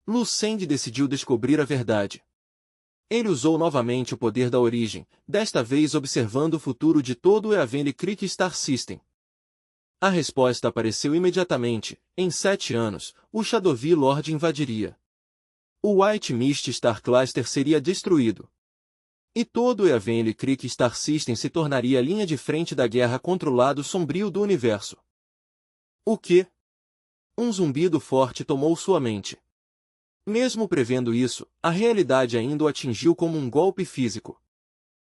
Lu Seng decidiu descobrir a verdade. Ele usou novamente o poder da origem, desta vez observando o futuro de todo o Eavenly Creek Star System. A resposta apareceu imediatamente. Em 7 anos, o Shadowy Lord invadiria. O White Mist Star Cluster seria destruído. E todo o Eavenly Creek Star System se tornaria a linha de frente da guerra contra o lado sombrio do universo. O quê? Um zumbido forte tomou sua mente. Mesmo prevendo isso, a realidade ainda o atingiu como um golpe físico.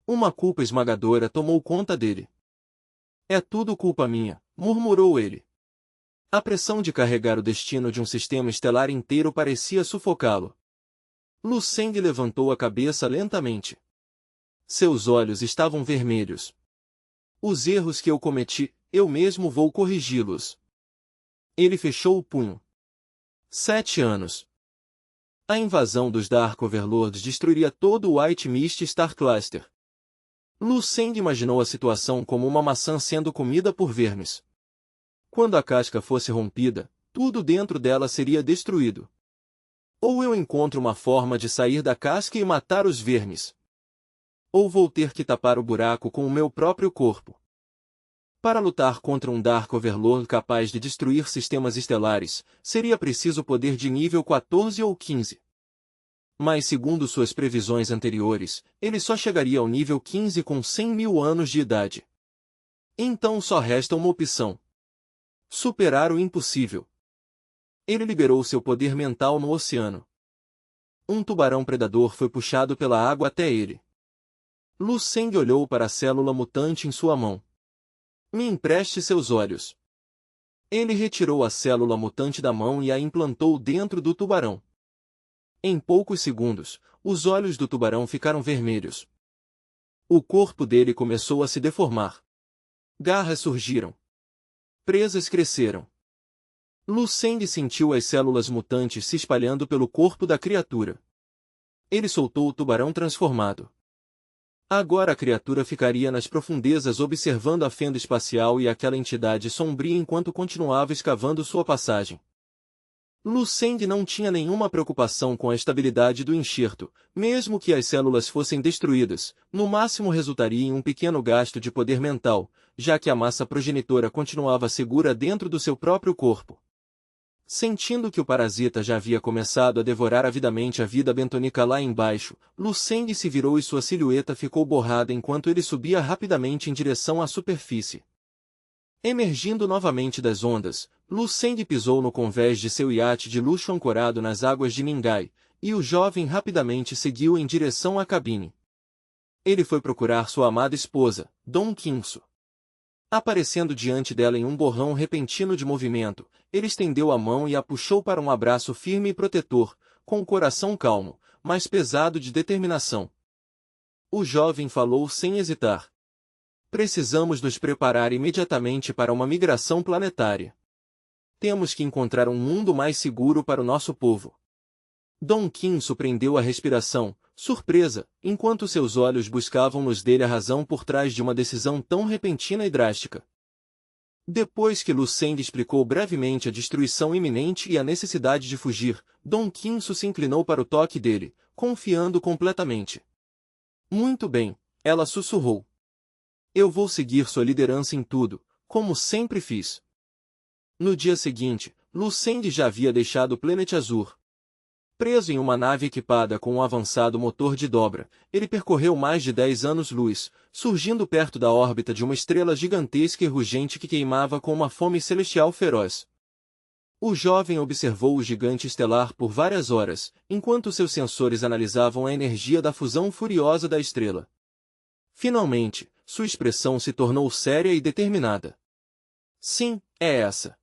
Uma culpa esmagadora tomou conta dele. É tudo culpa minha, murmurou ele. A pressão de carregar o destino de um sistema estelar inteiro parecia sufocá-lo. Lu Seng levantou a cabeça lentamente. Seus olhos estavam vermelhos. Os erros que eu cometi, eu mesmo vou corrigi-los. Ele fechou o punho. 7 anos. A invasão dos Dark Overlords destruiria todo o White Mist Star Cluster. Lu Seng imaginou a situação como uma maçã sendo comida por vermes. Quando a casca fosse rompida, tudo dentro dela seria destruído. Ou eu encontro uma forma de sair da casca e matar os vermes. Ou vou ter que tapar o buraco com o meu próprio corpo. Para lutar contra um Dark Overlord capaz de destruir sistemas estelares, seria preciso poder de nível 14 ou 15. Mas segundo suas previsões anteriores, ele só chegaria ao nível 15 com 100.000 anos de idade. Então só resta uma opção. Superar o impossível. Ele liberou seu poder mental no oceano. Um tubarão predador foi puxado pela água até ele. Lu Seng olhou para a célula mutante em sua mão. Me empreste seus olhos. Ele retirou a célula mutante da mão e a implantou dentro do tubarão. Em poucos segundos, os olhos do tubarão ficaram vermelhos. O corpo dele começou a se deformar. Garras surgiram. Presas cresceram. Lu Seng sentiu as células mutantes se espalhando pelo corpo da criatura. Ele soltou o tubarão transformado. Agora a criatura ficaria nas profundezas observando a fenda espacial e aquela entidade sombria enquanto continuava escavando sua passagem. Lu Seng não tinha nenhuma preocupação com a estabilidade do enxerto, mesmo que as células fossem destruídas, no máximo resultaria em um pequeno gasto de poder mental, já que a massa progenitora continuava segura dentro do seu próprio corpo. Sentindo que o parasita já havia começado a devorar avidamente a vida bentônica lá embaixo, Lu Seng se virou e sua silhueta ficou borrada enquanto ele subia rapidamente em direção à superfície. Emergindo novamente das ondas, Lu Seng pisou no convés de seu iate de luxo ancorado nas águas de Mingai, e o jovem rapidamente seguiu em direção à cabine. Ele foi procurar sua amada esposa, Dong Qinsu. Aparecendo diante dela em um borrão repentino de movimento, ele estendeu a mão e a puxou para um abraço firme e protetor, com o coração calmo, mas pesado de determinação. O jovem falou sem hesitar. Precisamos nos preparar imediatamente para uma migração planetária. Temos que encontrar um mundo mais seguro para o nosso povo. Dong Qinsu prendeu a respiração, surpresa, enquanto seus olhos buscavam-nos dele a razão por trás de uma decisão tão repentina e drástica. Depois que Lu Seng explicou brevemente a destruição iminente e a necessidade de fugir, Dong Qinsu se inclinou para o toque dele, confiando completamente. Muito bem, ela sussurrou. Eu vou seguir sua liderança em tudo, como sempre fiz. No dia seguinte, Lu Seng já havia deixado Planet Azur. Preso em uma nave equipada com um avançado motor de dobra, ele percorreu mais de 10 anos-luz, surgindo perto da órbita de uma estrela gigantesca e rugente que queimava com uma fome celestial feroz. O jovem observou o gigante estelar por várias horas, enquanto seus sensores analisavam a energia da fusão furiosa da estrela. Finalmente, sua expressão se tornou séria e determinada. Sim, é essa.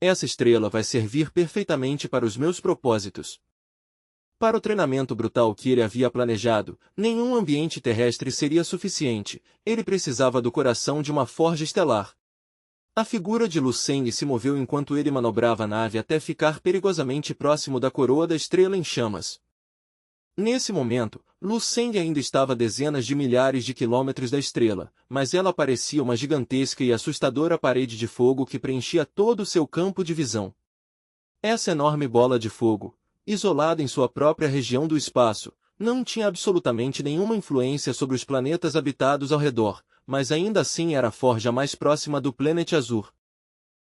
Essa estrela vai servir perfeitamente para os meus propósitos. Para o treinamento brutal que ele havia planejado, nenhum ambiente terrestre seria suficiente, ele precisava do coração de uma forja estelar. A figura de Lu Seng se moveu enquanto ele manobrava a nave até ficar perigosamente próximo da coroa da estrela em chamas. Nesse momento, Lu Seng ainda estava a dezenas de milhares de quilômetros da estrela, mas ela parecia uma gigantesca e assustadora parede de fogo que preenchia todo o seu campo de visão. Essa enorme bola de fogo, isolado em sua própria região do espaço, não tinha absolutamente nenhuma influência sobre os planetas habitados ao redor, mas ainda assim era a forja mais próxima do Planet Azur.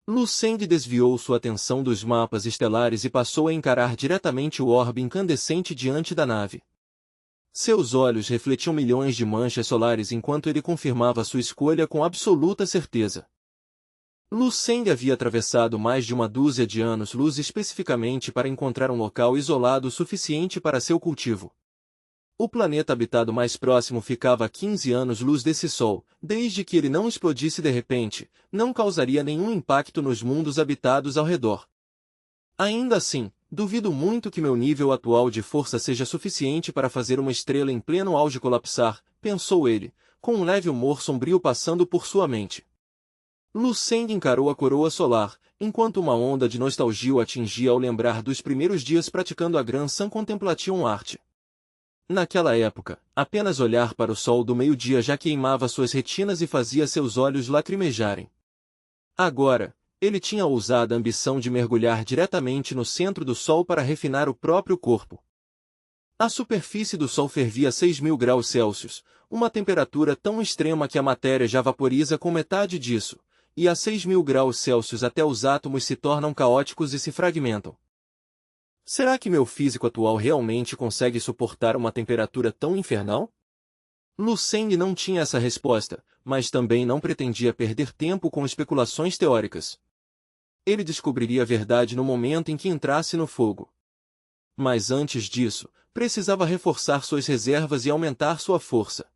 Lu Seng desviou sua atenção dos mapas estelares e passou a encarar diretamente o orbe incandescente diante da nave. Seus olhos refletiam milhões de manchas solares enquanto ele confirmava sua escolha com absoluta certeza. Lu Seng havia atravessado mais de uma dúzia de anos-luz especificamente para encontrar um local isolado o suficiente para seu cultivo. O planeta habitado mais próximo ficava a 15 anos-luz desse Sol, desde que ele não explodisse de repente, não causaria nenhum impacto nos mundos habitados ao redor. Ainda assim, duvido muito que meu nível atual de força seja suficiente para fazer uma estrela em pleno auge colapsar, pensou ele, com um leve humor sombrio passando por sua mente. Lu Seng encarou a coroa solar, enquanto uma onda de nostalgia o atingia ao lembrar dos primeiros dias praticando a Grand Sun Contemplation Art. Naquela época, apenas olhar para o sol do meio-dia já queimava suas retinas e fazia seus olhos lacrimejarem. Agora, ele tinha a ousada ambição de mergulhar diretamente no centro do sol para refinar o próprio corpo. A superfície do sol fervia a 6.000 graus Celsius, uma temperatura tão extrema que a matéria já vaporiza com metade disso, e a 6.000 graus Celsius até os átomos se tornam caóticos e se fragmentam. Será que meu físico atual realmente consegue suportar uma temperatura tão infernal? Lu Seng não tinha essa resposta, mas também não pretendia perder tempo com especulações teóricas. Ele descobriria a verdade no momento em que entrasse no fogo. Mas antes disso, precisava reforçar suas reservas e aumentar sua força.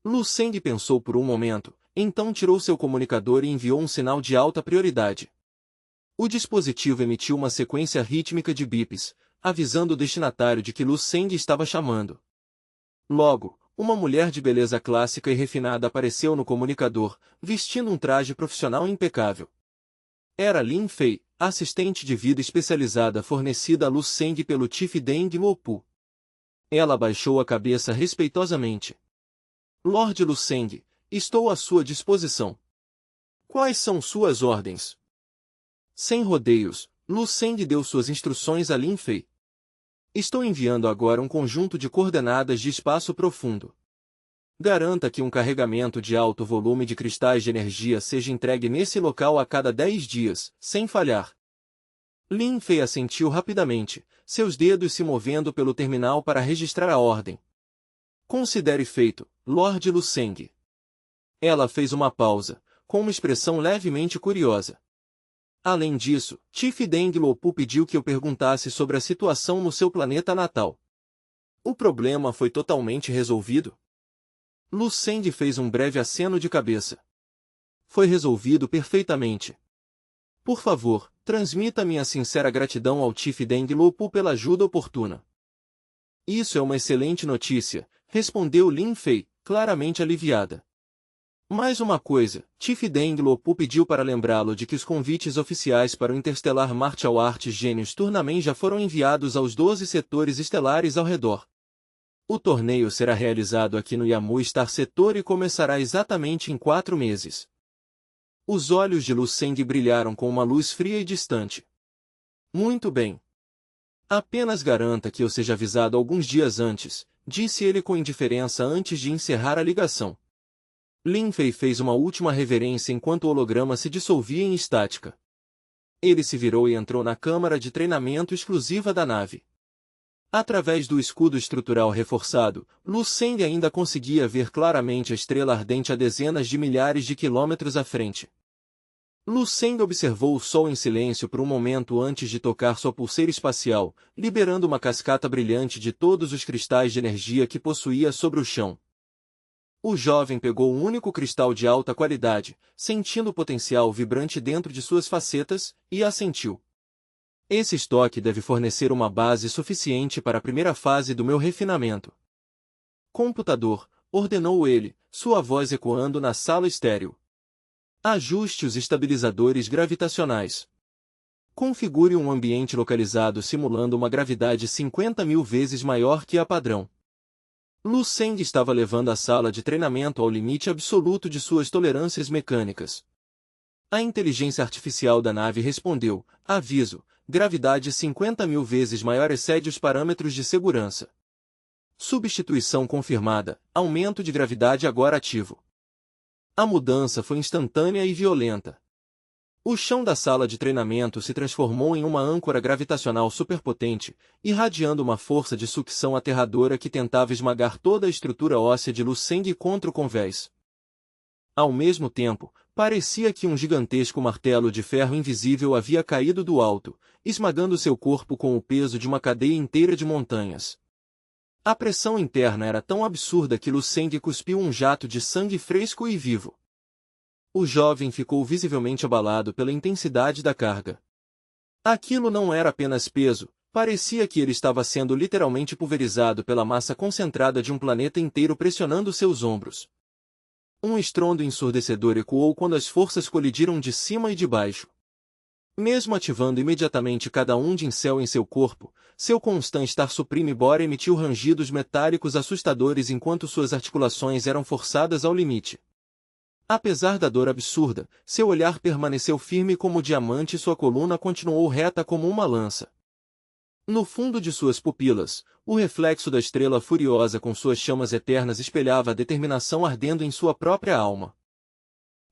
Lu Seng pensou por um momento, então tirou seu comunicador e enviou um sinal de alta prioridade. O dispositivo emitiu uma sequência rítmica de bips, avisando o destinatário de que Lu Seng estava chamando. Logo, uma mulher de beleza clássica e refinada apareceu no comunicador, vestindo um traje profissional impecável. Era Lin Fei, assistente de vida especializada fornecida a Lu Seng pelo Chief Deng Luopu. Ela abaixou a cabeça respeitosamente. Lord Lu Seng, estou à sua disposição. Quais são suas ordens? Sem rodeios, Lu Seng deu suas instruções a Lin Fei. Estou enviando agora um conjunto de coordenadas de espaço profundo. Garanta que um carregamento de alto volume de cristais de energia seja entregue nesse local a cada 10 dias, sem falhar. Lin Fei assentiu rapidamente, seus dedos se movendo pelo terminal para registrar a ordem. Considere feito, Lord Lu Seng. Ela fez uma pausa, com uma expressão levemente curiosa. Além disso, Chief Deng Luopu pediu que eu perguntasse sobre a situação no seu planeta natal. O problema foi totalmente resolvido? Lu Seng fez um breve aceno de cabeça. Foi resolvido perfeitamente. Por favor, transmita minha sincera gratidão ao Chief Deng Luopu pela ajuda oportuna. Isso é uma excelente notícia, respondeu Lin Fei, claramente aliviada. Mais uma coisa, Chief Deng Luopu pediu para lembrá-lo de que os convites oficiais para o Interstellar Martial Arts Genius Tournament já foram enviados aos 12 setores estelares ao redor. O torneio será realizado aqui no Yamu Star Setor e começará exatamente em 4 meses. Os olhos de Lu Seng brilharam com uma luz fria e distante. Muito bem. Apenas garanta que eu seja avisado alguns dias antes, disse ele com indiferença antes de encerrar a ligação. Lin Fei fez uma última reverência enquanto o holograma se dissolvia em estática. Ele se virou e entrou na câmara de treinamento exclusiva da nave. Através do escudo estrutural reforçado, Lu Seng ainda conseguia ver claramente a estrela ardente a dezenas de milhares de quilômetros à frente. Lu Seng observou o Sol em silêncio por um momento antes de tocar sua pulseira espacial, liberando uma cascata brilhante de todos os cristais de energia que possuía sobre o chão. O jovem pegou um único cristal de alta qualidade, sentindo o potencial vibrante dentro de suas facetas, e assentiu. Esse estoque deve fornecer uma base suficiente para a primeira fase do meu refinamento. Computador, ordenou ele, sua voz ecoando na sala estéril. Ajuste os estabilizadores gravitacionais. Configure um ambiente localizado simulando uma gravidade 50.000 vezes maior que a padrão. Lu Seng estava levando a sala de treinamento ao limite absoluto de suas tolerâncias mecânicas. A inteligência artificial da nave respondeu, aviso, gravidade 50.000 vezes maior excede os parâmetros de segurança. Substituição confirmada, aumento de gravidade agora ativo. A mudança foi instantânea e violenta. O chão da sala de treinamento se transformou em uma âncora gravitacional superpotente, irradiando uma força de sucção aterradora que tentava esmagar toda a estrutura óssea de Lu Seng contra o convés. Ao mesmo tempo, parecia que um gigantesco martelo de ferro invisível havia caído do alto, esmagando seu corpo com o peso de uma cadeia inteira de montanhas. A pressão interna era tão absurda que Lu Seng cuspiu um jato de sangue fresco e vivo. O jovem ficou visivelmente abalado pela intensidade da carga. Aquilo não era apenas peso, parecia que ele estava sendo literalmente pulverizado pela massa concentrada de um planeta inteiro pressionando seus ombros. Um estrondo ensurdecedor ecoou quando as forças colidiram de cima e de baixo. Mesmo ativando imediatamente cada um de incel em seu corpo, seu Constant Star Supreme Bore emitiu rangidos metálicos assustadores enquanto suas articulações eram forçadas ao limite. Apesar da dor absurda, seu olhar permaneceu firme como diamante e sua coluna continuou reta como uma lança. No fundo de suas pupilas, o reflexo da estrela furiosa com suas chamas eternas espelhava a determinação ardendo em sua própria alma.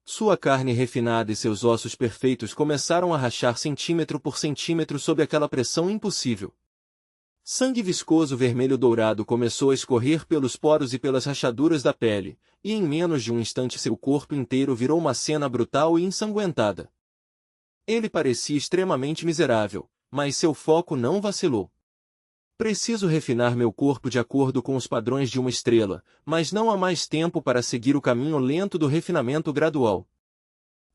Sua carne refinada e seus ossos perfeitos começaram a rachar centímetro por centímetro sob aquela pressão impossível. Sangue viscoso vermelho-dourado começou a escorrer pelos poros e pelas rachaduras da pele, e em menos de um instante seu corpo inteiro virou uma cena brutal e ensanguentada. Ele parecia extremamente miserável, mas seu foco não vacilou. Preciso refinar meu corpo de acordo com os padrões de uma estrela, mas não há mais tempo para seguir o caminho lento do refinamento gradual.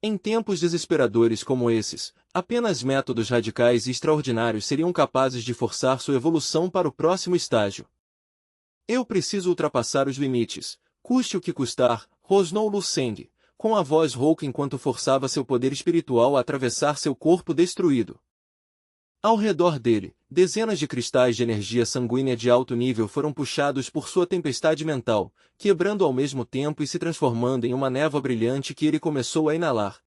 Em tempos desesperadores como esses, apenas métodos radicais e extraordinários seriam capazes de forçar sua evolução para o próximo estágio. Eu preciso ultrapassar os limites, custe o que custar, rosnou Lu Seng, com a voz rouca enquanto forçava seu poder espiritual a atravessar seu corpo destruído. Ao redor dele, dezenas de cristais de energia sanguínea de alto nível foram puxados por sua tempestade mental, quebrando ao mesmo tempo e se transformando em uma névoa brilhante que ele começou a inalar.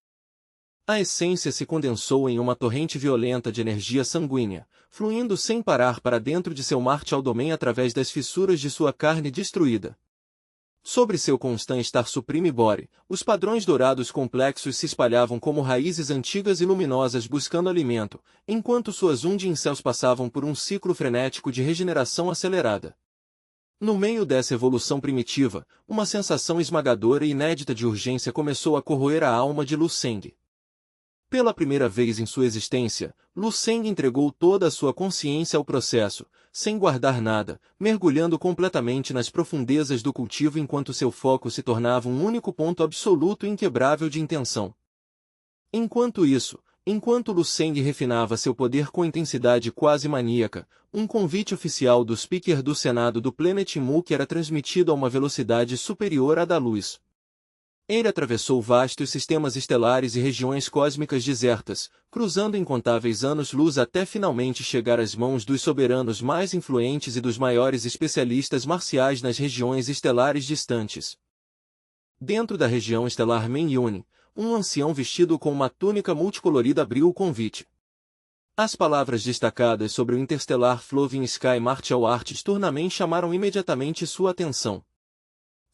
A essência se condensou em uma torrente violenta de energia sanguínea, fluindo sem parar para dentro de seu Marte Aldomen através das fissuras de sua carne destruída. Sobre seu Constant Star Supreme Bore, os padrões dourados complexos se espalhavam como raízes antigas e luminosas buscando alimento, enquanto suas incels passavam por um ciclo frenético de regeneração acelerada. No meio dessa evolução primitiva, uma sensação esmagadora e inédita de urgência começou a corroer a alma de Lu Seng. Pela primeira vez em sua existência, Lu Seng entregou toda a sua consciência ao processo, sem guardar nada, mergulhando completamente nas profundezas do cultivo enquanto seu foco se tornava um único ponto absoluto e inquebrável de intenção. Enquanto Lu Seng refinava seu poder com intensidade quase maníaca, um convite oficial do Speaker do Senado do Planet Mook era transmitido a uma velocidade superior à da luz. Ele atravessou vastos sistemas estelares e regiões cósmicas desertas, cruzando incontáveis anos-luz até finalmente chegar às mãos dos soberanos mais influentes e dos maiores especialistas marciais nas regiões estelares distantes. Dentro da região estelar Menyun, um ancião vestido com uma túnica multicolorida abriu o convite. As palavras destacadas sobre o Interstellar Floating Sky Martial Arts Tournament chamaram imediatamente sua atenção.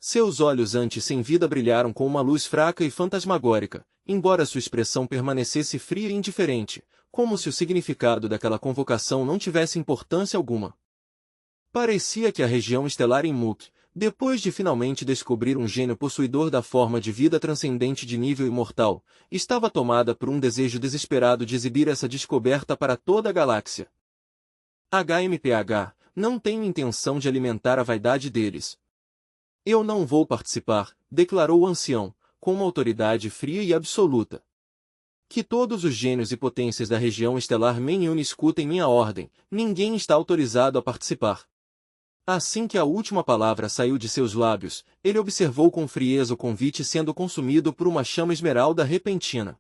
Seus olhos antes sem vida brilharam com uma luz fraca e fantasmagórica, embora sua expressão permanecesse fria e indiferente, como se o significado daquela convocação não tivesse importância alguma. Parecia que a região estelar em Mook, depois de finalmente descobrir um gênio possuidor da forma de vida transcendente de nível imortal, estava tomada por um desejo desesperado de exibir essa descoberta para toda a galáxia. HMPH, não tenho intenção de alimentar a vaidade deles. Eu não vou participar, declarou o ancião, com uma autoridade fria e absoluta. Que todos os gênios e potências da região estelar Menyun escutem minha ordem, ninguém está autorizado a participar. Assim que a última palavra saiu de seus lábios, ele observou com frieza o convite sendo consumido por uma chama esmeralda repentina.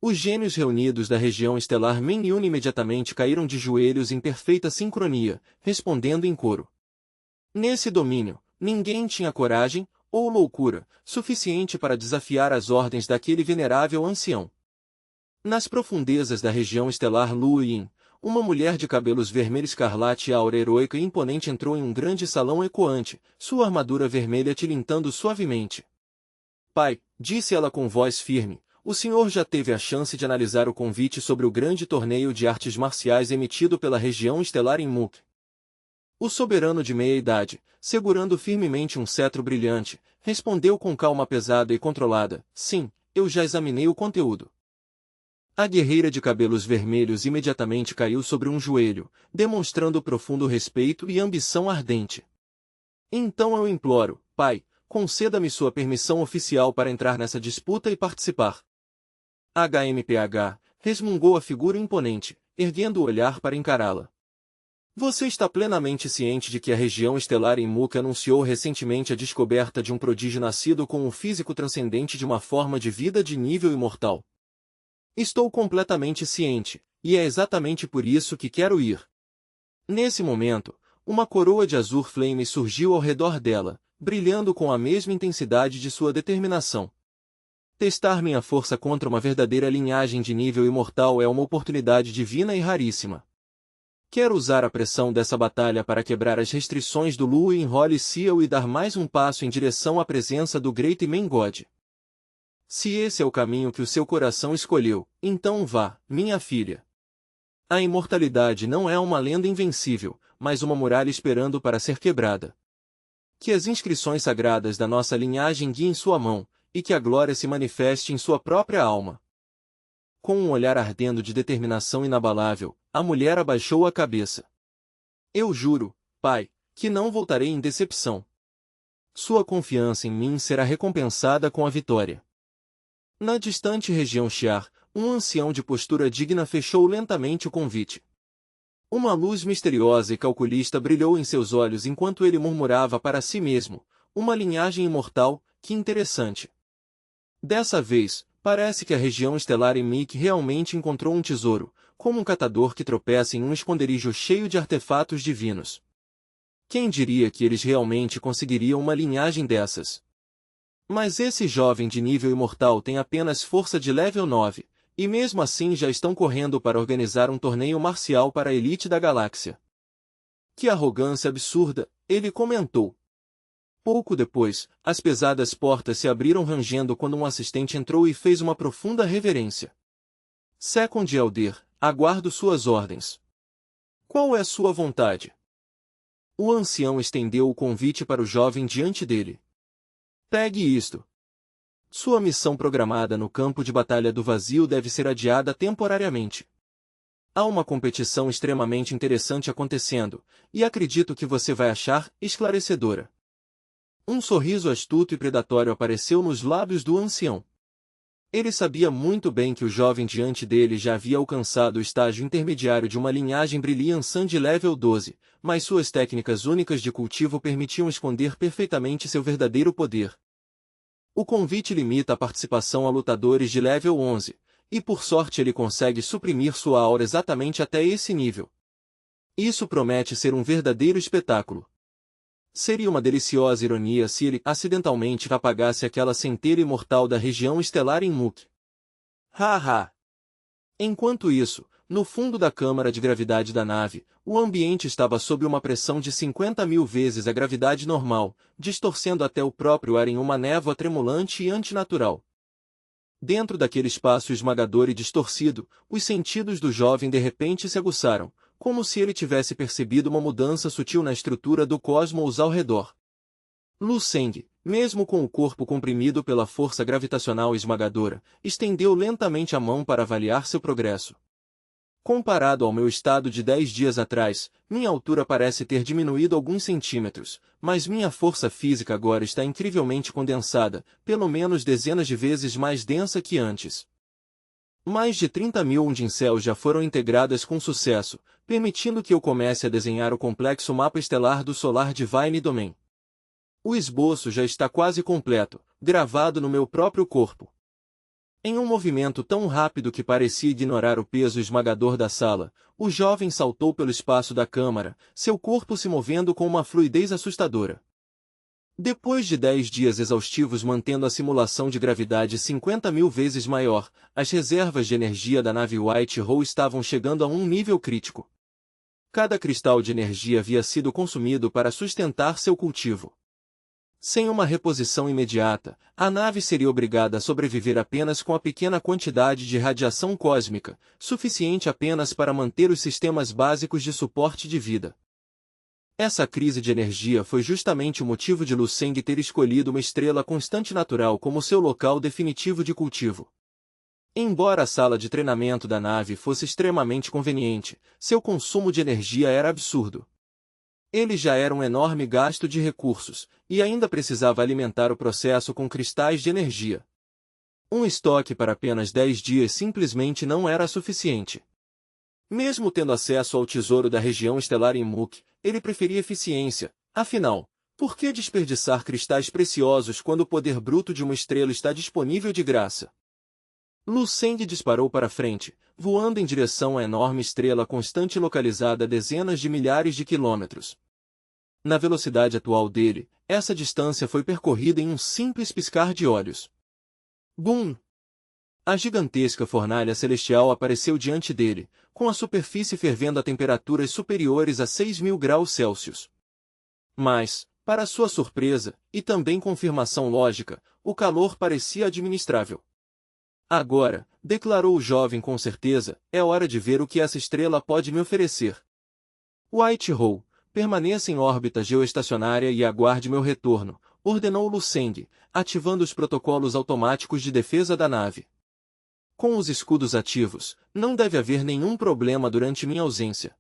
Os gênios reunidos da região estelar Menyun imediatamente caíram de joelhos em perfeita sincronia, respondendo em coro. Nesse domínio, ninguém tinha coragem, ou loucura, suficiente para desafiar as ordens daquele venerável ancião. Nas profundezas da região estelar Luoyin, uma mulher de cabelos vermelho escarlate e aura heroica e imponente entrou em um grande salão ecoante, sua armadura vermelha tilintando suavemente. Pai, disse ela com voz firme, o senhor já teve a chance de analisar o convite sobre o grande torneio de artes marciais emitido pela região estelar em Muk. O soberano de meia-idade, segurando firmemente um cetro brilhante, respondeu com calma pesada e controlada, sim, eu já examinei o conteúdo. A guerreira de cabelos vermelhos imediatamente caiu sobre um joelho, demonstrando profundo respeito e ambição ardente. Então eu imploro, pai, conceda-me sua permissão oficial para entrar nessa disputa e participar. HMPH, resmungou a figura imponente, erguendo o olhar para encará-la. Você está plenamente ciente de que a região estelar em Muk anunciou recentemente a descoberta de um prodígio nascido com um físico transcendente de uma forma de vida de nível imortal. Estou completamente ciente, e é exatamente por isso que quero ir. Nesse momento, uma coroa de azur flame surgiu ao redor dela, brilhando com a mesma intensidade de sua determinação. Testar minha força contra uma verdadeira linhagem de nível imortal é uma oportunidade divina e raríssima. Quero usar a pressão dessa batalha para quebrar as restrições do Luoyin Holy Seal e dar mais um passo em direção à presença do Great Main God. Se esse é o caminho que o seu coração escolheu, então vá, minha filha. A imortalidade não é uma lenda invencível, mas uma muralha esperando para ser quebrada. Que as inscrições sagradas da nossa linhagem guiem sua mão, e que a glória se manifeste em sua própria alma. Com um olhar ardendo de determinação inabalável, a mulher abaixou a cabeça. Eu juro, pai, que não voltarei em decepção. Sua confiança em mim será recompensada com a vitória. Na distante região Xiar, um ancião de postura digna fechou lentamente o convite. Uma luz misteriosa e calculista brilhou em seus olhos enquanto ele murmurava para si mesmo, uma linhagem imortal, que interessante. Dessa vez, parece que a região estelar em Mik realmente encontrou um tesouro, como um catador que tropeça em um esconderijo cheio de artefatos divinos. Quem diria que eles realmente conseguiriam uma linhagem dessas? Mas esse jovem de nível imortal tem apenas força de level 9, e mesmo assim já estão correndo para organizar um torneio marcial para a elite da galáxia. Que arrogância absurda, ele comentou. Pouco depois, as pesadas portas se abriram rangendo quando um assistente entrou e fez uma profunda reverência. Second Elder, aguardo suas ordens. Qual é sua vontade? O ancião estendeu o convite para o jovem diante dele. Pegue isto. Sua missão programada no campo de batalha do vazio deve ser adiada temporariamente. Há uma competição extremamente interessante acontecendo, e acredito que você vai achar esclarecedora. Um sorriso astuto e predatório apareceu nos lábios do ancião. Ele sabia muito bem que o jovem diante dele já havia alcançado o estágio intermediário de uma linhagem Brilliant Sun de level 12, mas suas técnicas únicas de cultivo permitiam esconder perfeitamente seu verdadeiro poder. O convite limita a participação a lutadores de level 11, e por sorte ele consegue suprimir sua aura exatamente até esse nível. Isso promete ser um verdadeiro espetáculo. Seria uma deliciosa ironia se ele acidentalmente apagasse aquela centelha imortal da região estelar em Muk. Haha! Enquanto isso, no fundo da câmara de gravidade da nave, o ambiente estava sob uma pressão de 50.000 vezes a gravidade normal, distorcendo até o próprio ar em uma névoa tremulante e antinatural. Dentro daquele espaço esmagador e distorcido, os sentidos do jovem de repente se aguçaram, como se ele tivesse percebido uma mudança sutil na estrutura do cosmos ao redor. Lu Seng, mesmo com o corpo comprimido pela força gravitacional esmagadora, estendeu lentamente a mão para avaliar seu progresso. Comparado ao meu estado de 10 dias atrás, minha altura parece ter diminuído alguns centímetros, mas minha força física agora está incrivelmente condensada, pelo menos dezenas de vezes mais densa que antes. Mais de 30.000 Undin-Cells já foram integradas com sucesso, permitindo que eu comece a desenhar o complexo mapa estelar do Solar Divine Domain. O esboço já está quase completo, gravado no meu próprio corpo. Em um movimento tão rápido que parecia ignorar o peso esmagador da sala, o jovem saltou pelo espaço da câmara, seu corpo se movendo com uma fluidez assustadora. Depois de 10 dias exaustivos mantendo a simulação de gravidade 50.000 vezes maior, as reservas de energia da nave Whitehall estavam chegando a um nível crítico. Cada cristal de energia havia sido consumido para sustentar seu cultivo. Sem uma reposição imediata, a nave seria obrigada a sobreviver apenas com a pequena quantidade de radiação cósmica, suficiente apenas para manter os sistemas básicos de suporte de vida. Essa crise de energia foi justamente o motivo de Lu Seng ter escolhido uma estrela constante natural como seu local definitivo de cultivo. Embora a sala de treinamento da nave fosse extremamente conveniente, seu consumo de energia era absurdo. Ele já era um enorme gasto de recursos, e ainda precisava alimentar o processo com cristais de energia. Um estoque para apenas 10 dias simplesmente não era suficiente. Mesmo tendo acesso ao tesouro da região estelar em Muk, ele preferia eficiência. Afinal, por que desperdiçar cristais preciosos quando o poder bruto de uma estrela está disponível de graça? Lu Seng disparou para frente, voando em direção à enorme estrela constante localizada a dezenas de milhares de quilômetros. Na velocidade atual dele, essa distância foi percorrida em um simples piscar de olhos. Bum! A gigantesca fornalha celestial apareceu diante dele, com a superfície fervendo a temperaturas superiores a 6.000 graus Celsius. Mas, para sua surpresa, e também confirmação lógica, o calor parecia administrável. Agora, declarou o jovem com certeza, é hora de ver o que essa estrela pode me oferecer. Whitehall, permaneça em órbita geoestacionária e aguarde meu retorno, ordenou Lu Seng, ativando os protocolos automáticos de defesa da nave. Com os escudos ativos, não deve haver nenhum problema durante minha ausência.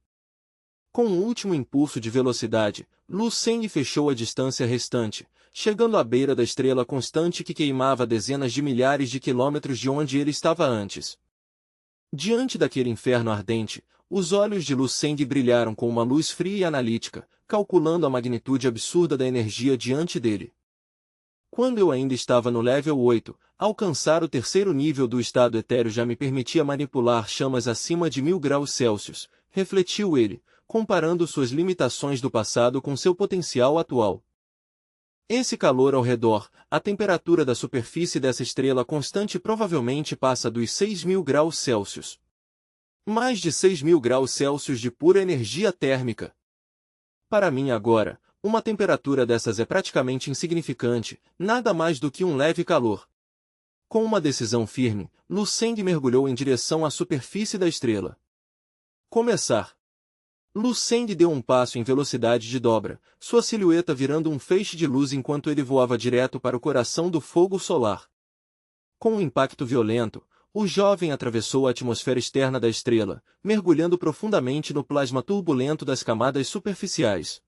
Com um último impulso de velocidade, Lu Seng fechou a distância restante, chegando à beira da estrela constante que queimava a dezenas de milhares de quilômetros de onde ele estava antes. Diante daquele inferno ardente, os olhos de Lu Seng brilharam com uma luz fria e analítica, calculando a magnitude absurda da energia diante dele. Quando eu ainda estava no level 8, alcançar o terceiro nível do estado etéreo já me permitia manipular chamas acima de 1.000 graus Celsius, refletiu ele, comparando suas limitações do passado com seu potencial atual. Esse calor ao redor, a temperatura da superfície dessa estrela constante provavelmente passa dos 6.000 graus Celsius. Mais de 6.000 graus Celsius de pura energia térmica. Para mim agora, uma temperatura dessas é praticamente insignificante, nada mais do que um leve calor. Com uma decisão firme, Lu Seng mergulhou em direção à superfície da estrela. Começar. Lu Seng deu um passo em velocidade de dobra, sua silhueta virando um feixe de luz enquanto ele voava direto para o coração do fogo solar. Com um impacto violento, o jovem atravessou a atmosfera externa da estrela, mergulhando profundamente no plasma turbulento das camadas superficiais.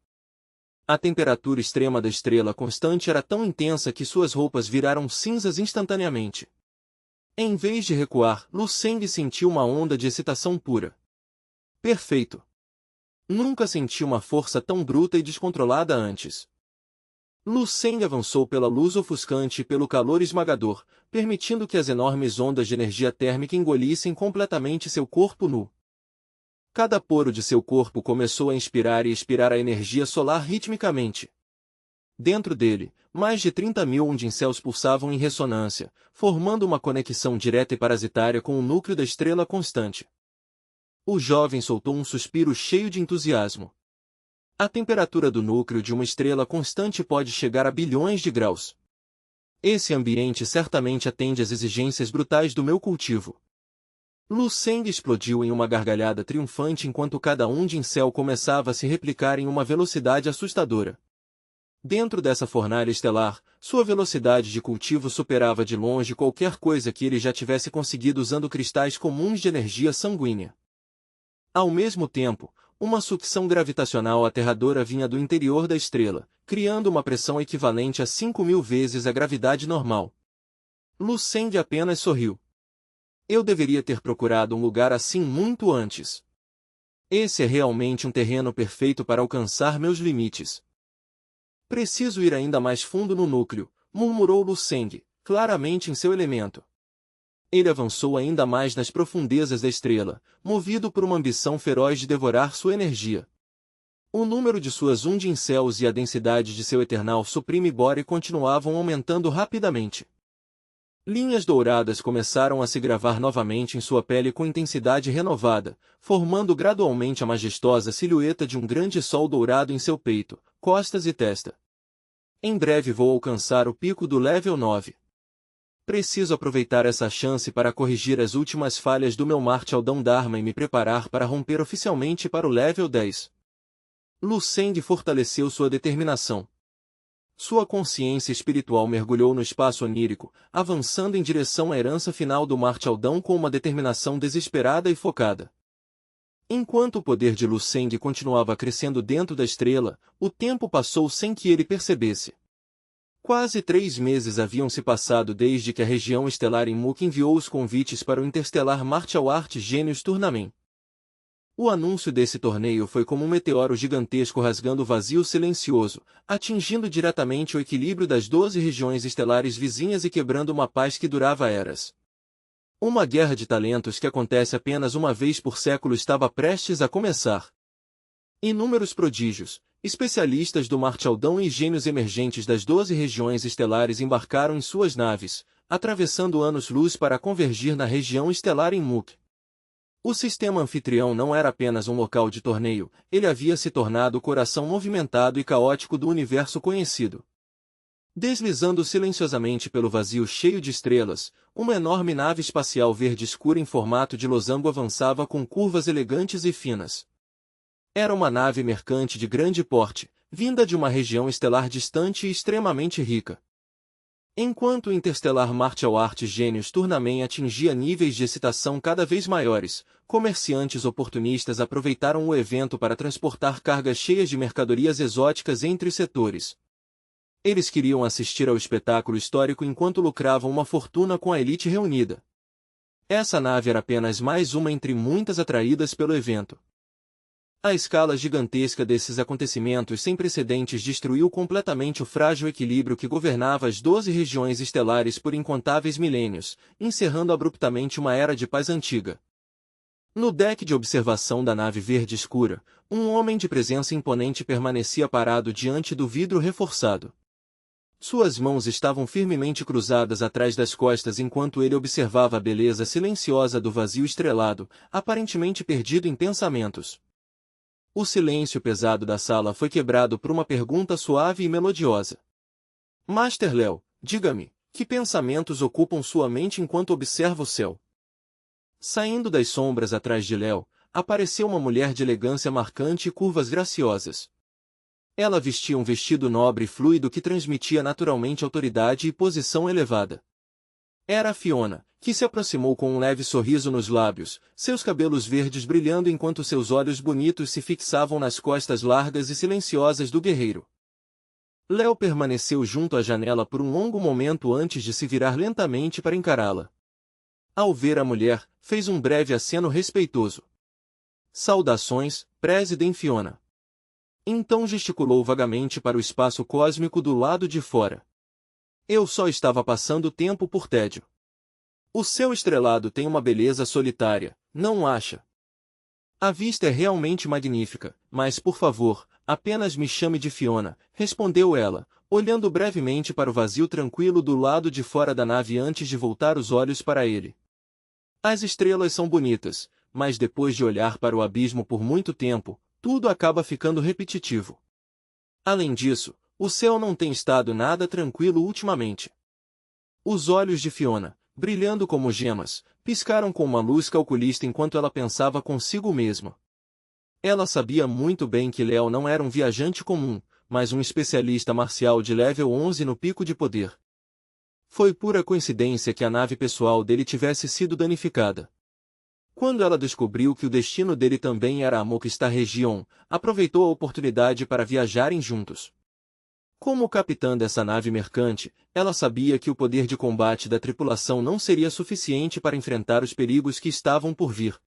A temperatura extrema da estrela constante era tão intensa que suas roupas viraram cinzas instantaneamente. Em vez de recuar, Lu Seng sentiu uma onda de excitação pura. Perfeito! Nunca senti uma força tão bruta e descontrolada antes. Lu Seng avançou pela luz ofuscante e pelo calor esmagador, permitindo que as enormes ondas de energia térmica engolissem completamente seu corpo nu. Cada poro de seu corpo começou a inspirar e expirar a energia solar ritmicamente. Dentro dele, mais de 30.000 ondincéus pulsavam em ressonância, formando uma conexão direta e parasitária com o núcleo da estrela constante. O jovem soltou um suspiro cheio de entusiasmo. A temperatura do núcleo de uma estrela constante pode chegar a bilhões de graus. Esse ambiente certamente atende às exigências brutais do meu cultivo. Lu Seng explodiu em uma gargalhada triunfante enquanto cada ondincéu começava a se replicar em uma velocidade assustadora. Dentro dessa fornalha estelar, sua velocidade de cultivo superava de longe qualquer coisa que ele já tivesse conseguido usando cristais comuns de energia sanguínea. Ao mesmo tempo, uma sucção gravitacional aterradora vinha do interior da estrela, criando uma pressão equivalente a 5.000 vezes a gravidade normal. Lu Seng apenas sorriu. Eu deveria ter procurado um lugar assim muito antes. Esse é realmente um terreno perfeito para alcançar meus limites. Preciso ir ainda mais fundo no núcleo, murmurou Lu Seng, claramente em seu elemento. Ele avançou ainda mais nas profundezas da estrela, movido por uma ambição feroz de devorar sua energia. O número de suas Undine Cells e a densidade de seu Eternal Supreme Body continuavam aumentando rapidamente. Linhas douradas começaram a se gravar novamente em sua pele com intensidade renovada, formando gradualmente a majestosa silhueta de um grande sol dourado em seu peito, costas e testa. Em breve vou alcançar o pico do level 9. Preciso aproveitar essa chance para corrigir as últimas falhas do meu Martialdão Dharma e me preparar para romper oficialmente para o level 10. Lu Seng fortaleceu sua determinação. Sua consciência espiritual mergulhou no espaço onírico, avançando em direção à herança final do Martialdão com uma determinação desesperada e focada. Enquanto o poder de Lu Seng continuava crescendo dentro da estrela, o tempo passou sem que ele percebesse. Quase 3 meses haviam se passado desde que a região estelar em Muk enviou os convites para o Interstellar Martial Arts Genius Tournament. O anúncio desse torneio foi como um meteoro gigantesco rasgando o vazio silencioso, atingindo diretamente o equilíbrio das 12 regiões estelares vizinhas e quebrando uma paz que durava eras. Uma guerra de talentos que acontece apenas uma vez por século estava prestes a começar. Inúmeros prodígios, especialistas do Martialdão e gênios emergentes das 12 regiões estelares embarcaram em suas naves, atravessando anos-luz para convergir na região estelar em Muk. O sistema anfitrião não era apenas um local de torneio, ele havia se tornado o coração movimentado e caótico do universo conhecido. Deslizando silenciosamente pelo vazio cheio de estrelas, uma enorme nave espacial verde escura em formato de losango avançava com curvas elegantes e finas. Era uma nave mercante de grande porte, vinda de uma região estelar distante e extremamente rica. Enquanto o Interstellar Martial Arts Genius Tournament atingia níveis de excitação cada vez maiores, comerciantes oportunistas aproveitaram o evento para transportar cargas cheias de mercadorias exóticas entre os setores. Eles queriam assistir ao espetáculo histórico enquanto lucravam uma fortuna com a elite reunida. Essa nave era apenas mais uma entre muitas atraídas pelo evento. A escala gigantesca desses acontecimentos sem precedentes destruiu completamente o frágil equilíbrio que governava as 12 regiões estelares por incontáveis milênios, encerrando abruptamente uma era de paz antiga. No deck de observação da nave verde escura, um homem de presença imponente permanecia parado diante do vidro reforçado. Suas mãos estavam firmemente cruzadas atrás das costas enquanto ele observava a beleza silenciosa do vazio estrelado, aparentemente perdido em pensamentos. O silêncio pesado da sala foi quebrado por uma pergunta suave e melodiosa. Master Léo, diga-me, que pensamentos ocupam sua mente enquanto observa o céu? Saindo das sombras atrás de Léo, apareceu uma mulher de elegância marcante e curvas graciosas. Ela vestia um vestido nobre e fluido que transmitia naturalmente autoridade e posição elevada. Era a Fiona, que se aproximou com um leve sorriso nos lábios, seus cabelos verdes brilhando enquanto seus olhos bonitos se fixavam nas costas largas e silenciosas do guerreiro. Léo permaneceu junto à janela por um longo momento antes de se virar lentamente para encará-la. Ao ver a mulher, fez um breve aceno respeitoso. Saudações, President Fiona. Então gesticulou vagamente para o espaço cósmico do lado de fora. Eu só estava passando tempo por tédio. O céu estrelado tem uma beleza solitária, não acha? A vista é realmente magnífica, mas por favor, apenas me chame de Fiona, respondeu ela, olhando brevemente para o vazio tranquilo do lado de fora da nave antes de voltar os olhos para ele. As estrelas são bonitas, mas depois de olhar para o abismo por muito tempo, tudo acaba ficando repetitivo. Além disso, o céu não tem estado nada tranquilo ultimamente. Os olhos de Fiona, brilhando como gemas, piscaram com uma luz calculista enquanto ela pensava consigo mesma. Ela sabia muito bem que Léo não era um viajante comum, mas um especialista marcial de level 11 no pico de poder. Foi pura coincidência que a nave pessoal dele tivesse sido danificada. Quando ela descobriu que o destino dele também era a Mokistar Region, aproveitou a oportunidade para viajarem juntos. Como capitã dessa nave mercante, ela sabia que o poder de combate da tripulação não seria suficiente para enfrentar os perigos que estavam por vir.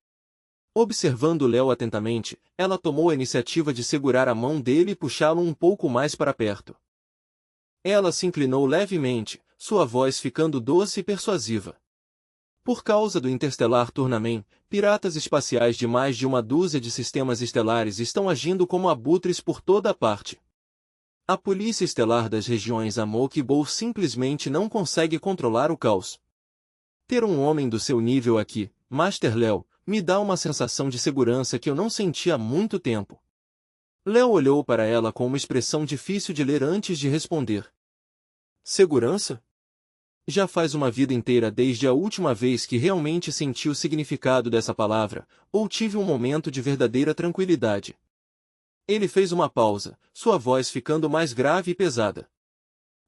Observando Léo atentamente, ela tomou a iniciativa de segurar a mão dele e puxá-lo um pouco mais para perto. Ela se inclinou levemente, sua voz ficando doce e persuasiva. Por causa do Interstellar Tournament, piratas espaciais de mais de uma dúzia de sistemas estelares estão agindo como abutres por toda a parte. A polícia estelar das regiões Amok e Bol simplesmente não consegue controlar o caos. Ter um homem do seu nível aqui, Master Léo, me dá uma sensação de segurança que eu não senti há muito tempo. Léo olhou para ela com uma expressão difícil de ler antes de responder. Segurança? Já faz uma vida inteira desde a última vez que realmente senti o significado dessa palavra, ou tive um momento de verdadeira tranquilidade. Ele fez uma pausa, sua voz ficando mais grave e pesada.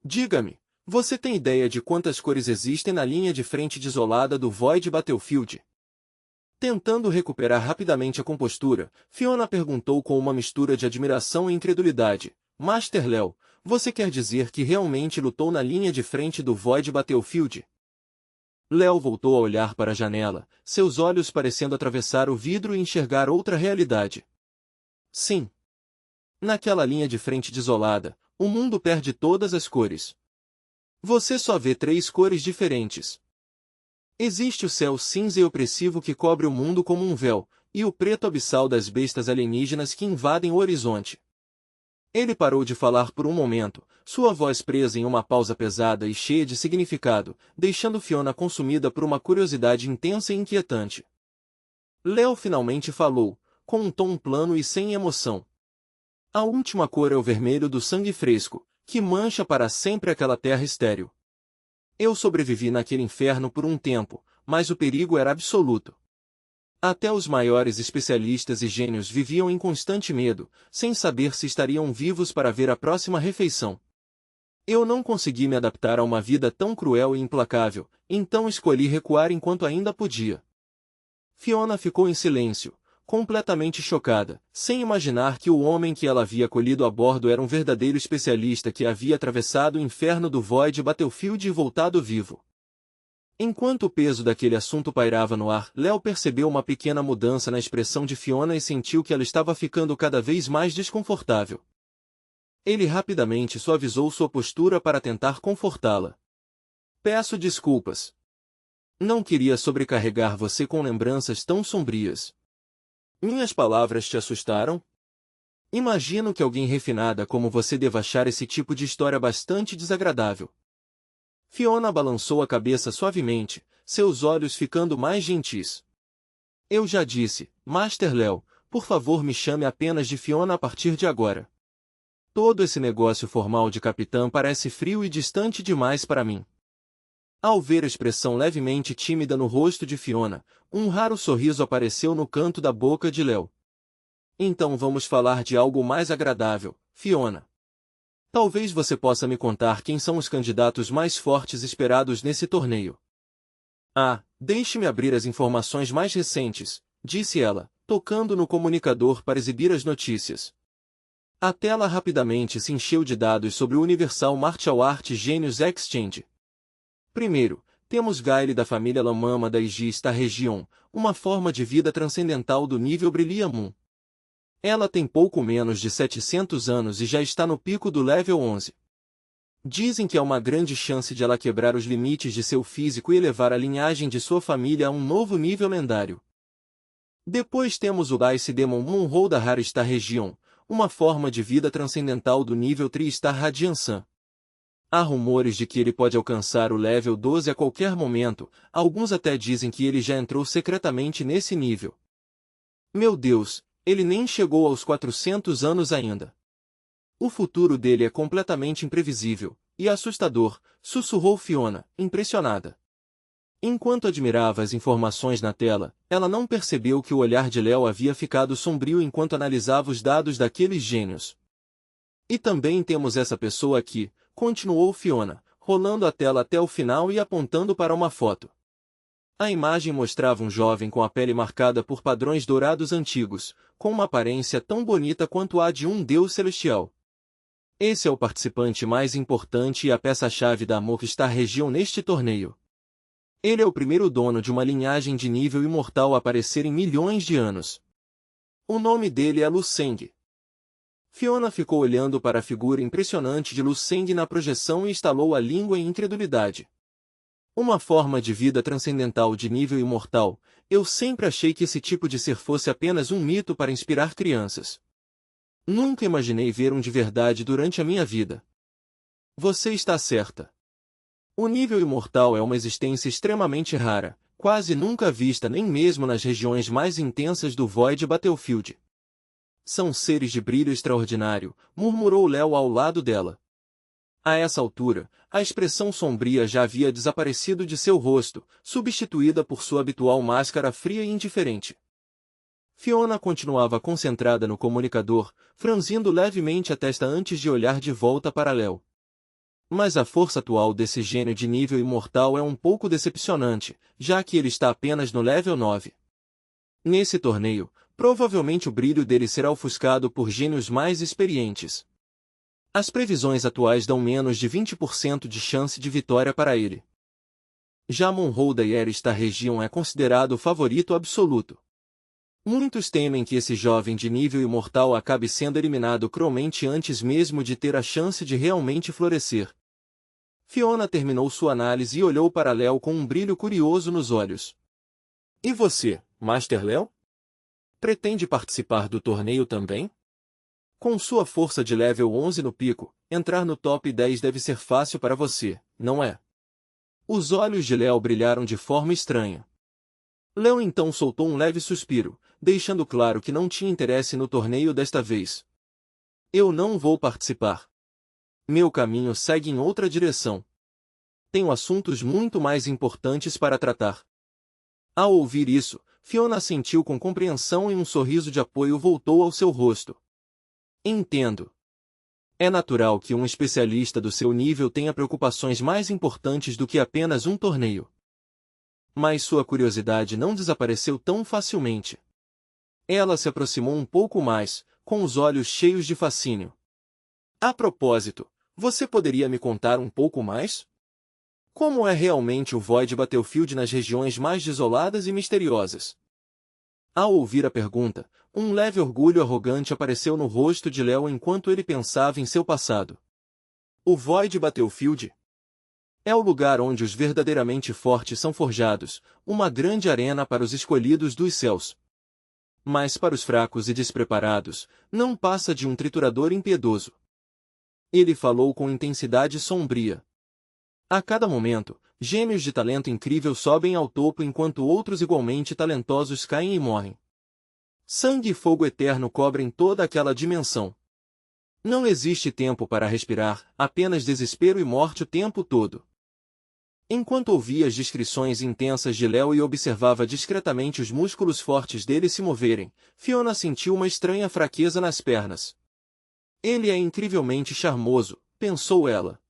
Diga-me, você tem ideia de quantas cores existem na linha de frente desolada do Void Battlefield? Tentando recuperar rapidamente a compostura, Fiona perguntou com uma mistura de admiração e incredulidade. Master Léo, você quer dizer que realmente lutou na linha de frente do Void Battlefield? Léo voltou a olhar para a janela, seus olhos parecendo atravessar o vidro e enxergar outra realidade. Sim. Naquela linha de frente desolada, o mundo perde todas as cores. Você só vê 3 cores diferentes. Existe o céu cinza e opressivo que cobre o mundo como um véu, e o preto abissal das bestas alienígenas que invadem o horizonte. Ele parou de falar por um momento, sua voz presa em uma pausa pesada e cheia de significado, deixando Fiona consumida por uma curiosidade intensa e inquietante. Léo finalmente falou, com um tom plano e sem emoção. A última cor é o vermelho do sangue fresco, que mancha para sempre aquela terra estéril. Eu sobrevivi naquele inferno por um tempo, mas o perigo era absoluto. Até os maiores especialistas e gênios viviam em constante medo, sem saber se estariam vivos para ver a próxima refeição. Eu não consegui me adaptar a uma vida tão cruel e implacável, então escolhi recuar enquanto ainda podia. Fiona ficou em silêncio, completamente chocada, sem imaginar que o homem que ela havia acolhido a bordo era um verdadeiro especialista que havia atravessado o inferno do Void Battlefield e voltado vivo. Enquanto o peso daquele assunto pairava no ar, Léo percebeu uma pequena mudança na expressão de Fiona e sentiu que ela estava ficando cada vez mais desconfortável. Ele rapidamente suavizou sua postura para tentar confortá-la. Peço desculpas. Não queria sobrecarregar você com lembranças tão sombrias. Minhas palavras te assustaram? Imagino que alguém refinada como você deva achar esse tipo de história bastante desagradável. Fiona balançou a cabeça suavemente, seus olhos ficando mais gentis. Eu já disse, Master Léo, por favor me chame apenas de Fiona a partir de agora. Todo esse negócio formal de capitã parece frio e distante demais para mim. Ao ver a expressão levemente tímida no rosto de Fiona, um raro sorriso apareceu no canto da boca de Léo. Então vamos falar de algo mais agradável, Fiona. Talvez você possa me contar quem são os candidatos mais fortes esperados nesse torneio. Ah, deixe-me abrir as informações mais recentes, disse ela, tocando no comunicador para exibir as notícias. A tela rapidamente se encheu de dados sobre o Universal Martial Arts Genius Exchange. Primeiro, temos Gaile da família Lamama da Igista Region, uma forma de vida transcendental do nível Brilliant. Ela tem pouco menos de 700 anos e já está no pico do level 11. Dizem que há uma grande chance de ela quebrar os limites de seu físico e elevar a linhagem de sua família a um novo nível lendário. Depois temos o Ice Demon Monroe da Rara Star Region, uma forma de vida transcendental do nível Tri-Star Radiant Sun. Há rumores de que ele pode alcançar o level 12 a qualquer momento, alguns até dizem que ele já entrou secretamente nesse nível. Meu Deus, ele nem chegou aos 400 anos ainda. O futuro dele é completamente imprevisível, e assustador, sussurrou Fiona, impressionada. Enquanto admirava as informações na tela, ela não percebeu que o olhar de Léo havia ficado sombrio enquanto analisava os dados daqueles gênios. E também temos essa pessoa aqui, continuou Fiona, rolando a tela até o final e apontando para uma foto. A imagem mostrava um jovem com a pele marcada por padrões dourados antigos, com uma aparência tão bonita quanto a de um deus celestial. Esse é o participante mais importante e a peça-chave da Amok Star Region neste torneio. Ele é o primeiro dono de uma linhagem de nível imortal a aparecer em milhões de anos. O nome dele é Lu Seng. Fiona ficou olhando para a figura impressionante de Lu Seng na projeção e estalou a língua em incredulidade. Uma forma de vida transcendental de nível imortal. Eu sempre achei que esse tipo de ser fosse apenas um mito para inspirar crianças. Nunca imaginei ver um de verdade durante a minha vida. Você está certa. O nível imortal é uma existência extremamente rara, quase nunca vista nem mesmo nas regiões mais intensas do Void Battlefield. São seres de brilho extraordinário, murmurou Léo ao lado dela. A essa altura, a expressão sombria já havia desaparecido de seu rosto, substituída por sua habitual máscara fria e indiferente. Fiona continuava concentrada no comunicador, franzindo levemente a testa antes de olhar de volta para Léo. Mas a força atual desse gênio de nível imortal é um pouco decepcionante, já que ele está apenas no level 9. Nesse torneio, provavelmente o brilho dele será ofuscado por gênios mais experientes. As previsões atuais dão menos de 20% de chance de vitória para ele. Já Monroe da Region é considerado o favorito absoluto. Muitos temem que esse jovem de nível imortal acabe sendo eliminado cruelmente antes mesmo de ter a chance de realmente florescer. Fiona terminou sua análise e olhou para Léo com um brilho curioso nos olhos. E você, Master Léo? Pretende participar do torneio também? Com sua força de level 11 no pico, entrar no top 10 deve ser fácil para você, não é? Os olhos de Léo brilharam de forma estranha. Léo então soltou um leve suspiro, deixando claro que não tinha interesse no torneio desta vez. Eu não vou participar. Meu caminho segue em outra direção. Tenho assuntos muito mais importantes para tratar. Ao ouvir isso, Fiona assentiu com compreensão e um sorriso de apoio voltou ao seu rosto. Entendo. É natural que um especialista do seu nível tenha preocupações mais importantes do que apenas um torneio. Mas sua curiosidade não desapareceu tão facilmente. Ela se aproximou um pouco mais, com os olhos cheios de fascínio. A propósito, você poderia me contar um pouco mais? Como é realmente o Void Battlefield nas regiões mais desoladas e misteriosas? Ao ouvir a pergunta, um leve orgulho arrogante apareceu no rosto de Léo enquanto ele pensava em seu passado. O Void Battlefield é o lugar onde os verdadeiramente fortes são forjados, uma grande arena para os escolhidos dos céus. Mas para os fracos e despreparados, não passa de um triturador impiedoso. Ele falou com intensidade sombria. A cada momento, gêmeos de talento incrível sobem ao topo enquanto outros igualmente talentosos caem e morrem. Sangue e fogo eterno cobrem toda aquela dimensão. Não existe tempo para respirar, apenas desespero e morte o tempo todo. Enquanto ouvia as descrições intensas de Léo e observava discretamente os músculos fortes dele se moverem, Fiona sentiu uma estranha fraqueza nas pernas. Ele é incrivelmente charmoso, pensou ela.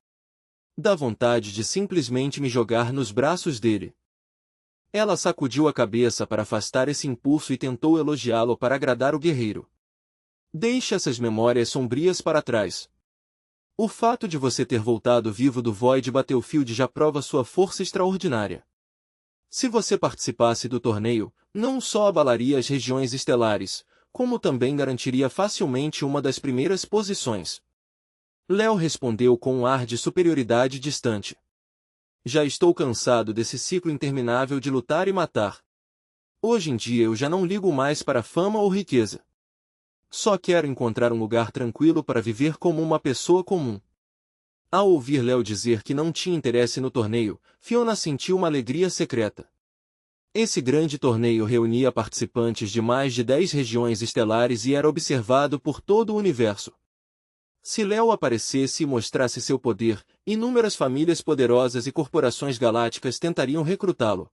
Dá vontade de simplesmente me jogar nos braços dele. Ela sacudiu a cabeça para afastar esse impulso e tentou elogiá-lo para agradar o guerreiro. Deixe essas memórias sombrias para trás. O fato de você ter voltado vivo do Void Battlefield já prova sua força extraordinária. Se você participasse do torneio, não só abalaria as regiões estelares, como também garantiria facilmente uma das primeiras posições. Léo respondeu com um ar de superioridade distante. Já estou cansado desse ciclo interminável de lutar e matar. Hoje em dia eu já não ligo mais para fama ou riqueza. Só quero encontrar um lugar tranquilo para viver como uma pessoa comum. Ao ouvir Léo dizer que não tinha interesse no torneio, Fiona sentiu uma alegria secreta. Esse grande torneio reunia participantes de mais de 10 regiões estelares e era observado por todo o universo. Se Léo aparecesse e mostrasse seu poder, inúmeras famílias poderosas e corporações galácticas tentariam recrutá-lo.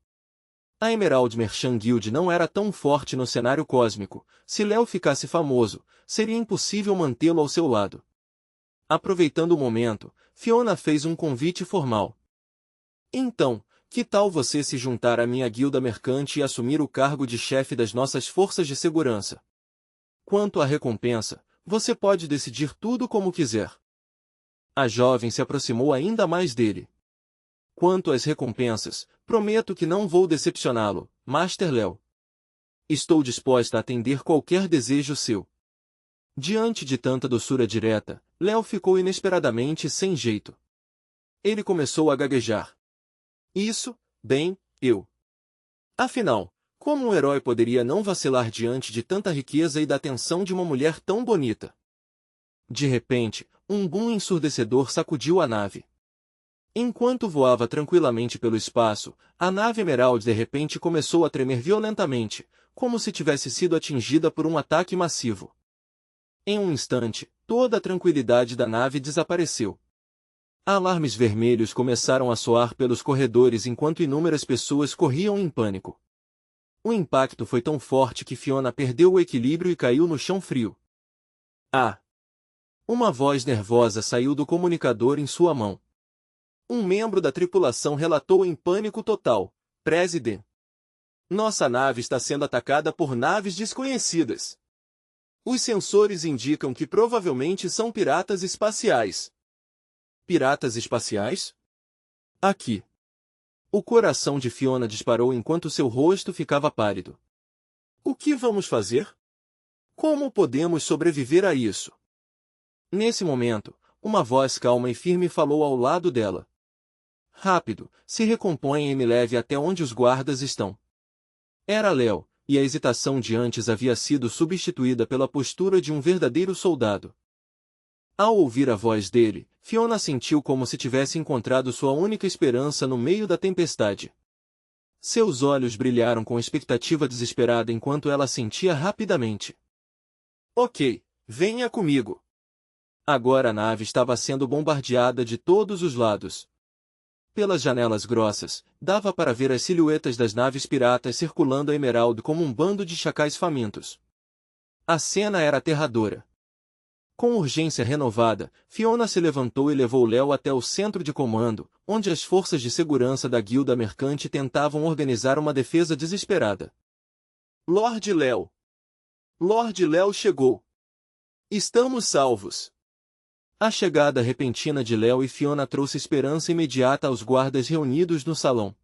A Emerald Merchant Guild não era tão forte no cenário cósmico. Se Léo ficasse famoso, seria impossível mantê-lo ao seu lado. Aproveitando o momento, Fiona fez um convite formal. Então, que tal você se juntar à minha guilda mercante e assumir o cargo de chefe das nossas forças de segurança? Quanto à recompensa, você pode decidir tudo como quiser. A jovem se aproximou ainda mais dele. Quanto às recompensas, prometo que não vou decepcioná-lo, Master Léo. Estou disposta a atender qualquer desejo seu. Diante de tanta doçura direta, Léo ficou inesperadamente sem jeito. Ele começou a gaguejar. Isso, bem, eu. Afinal, como um herói poderia não vacilar diante de tanta riqueza e da atenção de uma mulher tão bonita? De repente, um boom ensurdecedor sacudiu a nave. Enquanto voava tranquilamente pelo espaço, a nave Emerald de repente começou a tremer violentamente, como se tivesse sido atingida por um ataque massivo. Em um instante, toda a tranquilidade da nave desapareceu. Alarmes vermelhos começaram a soar pelos corredores enquanto inúmeras pessoas corriam em pânico. O impacto foi tão forte que Fiona perdeu o equilíbrio e caiu no chão frio. Ah! Uma voz nervosa saiu do comunicador em sua mão. Um membro da tripulação relatou em pânico total: Presidente, nossa nave está sendo atacada por naves desconhecidas. Os sensores indicam que provavelmente são piratas espaciais. Piratas espaciais? Aqui. O coração de Fiona disparou enquanto seu rosto ficava pálido. O que vamos fazer? Como podemos sobreviver a isso? Nesse momento, uma voz calma e firme falou ao lado dela. Rápido, se recomponha e me leve até onde os guardas estão. Era Léo, e a hesitação de antes havia sido substituída pela postura de um verdadeiro soldado. Ao ouvir a voz dele, Fiona sentiu como se tivesse encontrado sua única esperança no meio da tempestade. Seus olhos brilharam com expectativa desesperada enquanto ela sentia rapidamente. Ok, venha comigo. Agora a nave estava sendo bombardeada de todos os lados. Pelas janelas grossas, dava para ver as silhuetas das naves piratas circulando a Emerald como um bando de chacais famintos. A cena era aterradora. Com urgência renovada, Fiona se levantou e levou Léo até o centro de comando, onde as forças de segurança da guilda mercante tentavam organizar uma defesa desesperada. Lord Léo! Lord Léo chegou! Estamos salvos! A chegada repentina de Léo e Fiona trouxe esperança imediata aos guardas reunidos no salão.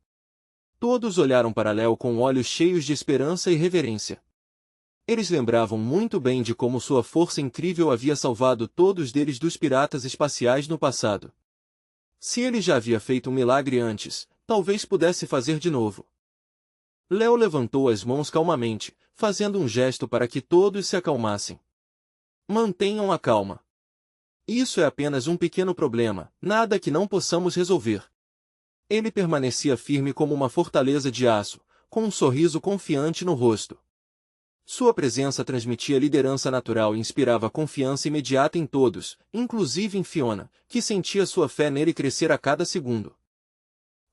Todos olharam para Léo com olhos cheios de esperança e reverência. Eles lembravam muito bem de como sua força incrível havia salvado todos deles dos piratas espaciais no passado. Se ele já havia feito um milagre antes, talvez pudesse fazer de novo. Léo levantou as mãos calmamente, fazendo um gesto para que todos se acalmassem. Mantenham a calma. Isso é apenas um pequeno problema, nada que não possamos resolver. Ele permanecia firme como uma fortaleza de aço, com um sorriso confiante no rosto. Sua presença transmitia liderança natural e inspirava confiança imediata em todos, inclusive em Fiona, que sentia sua fé nele crescer a cada segundo.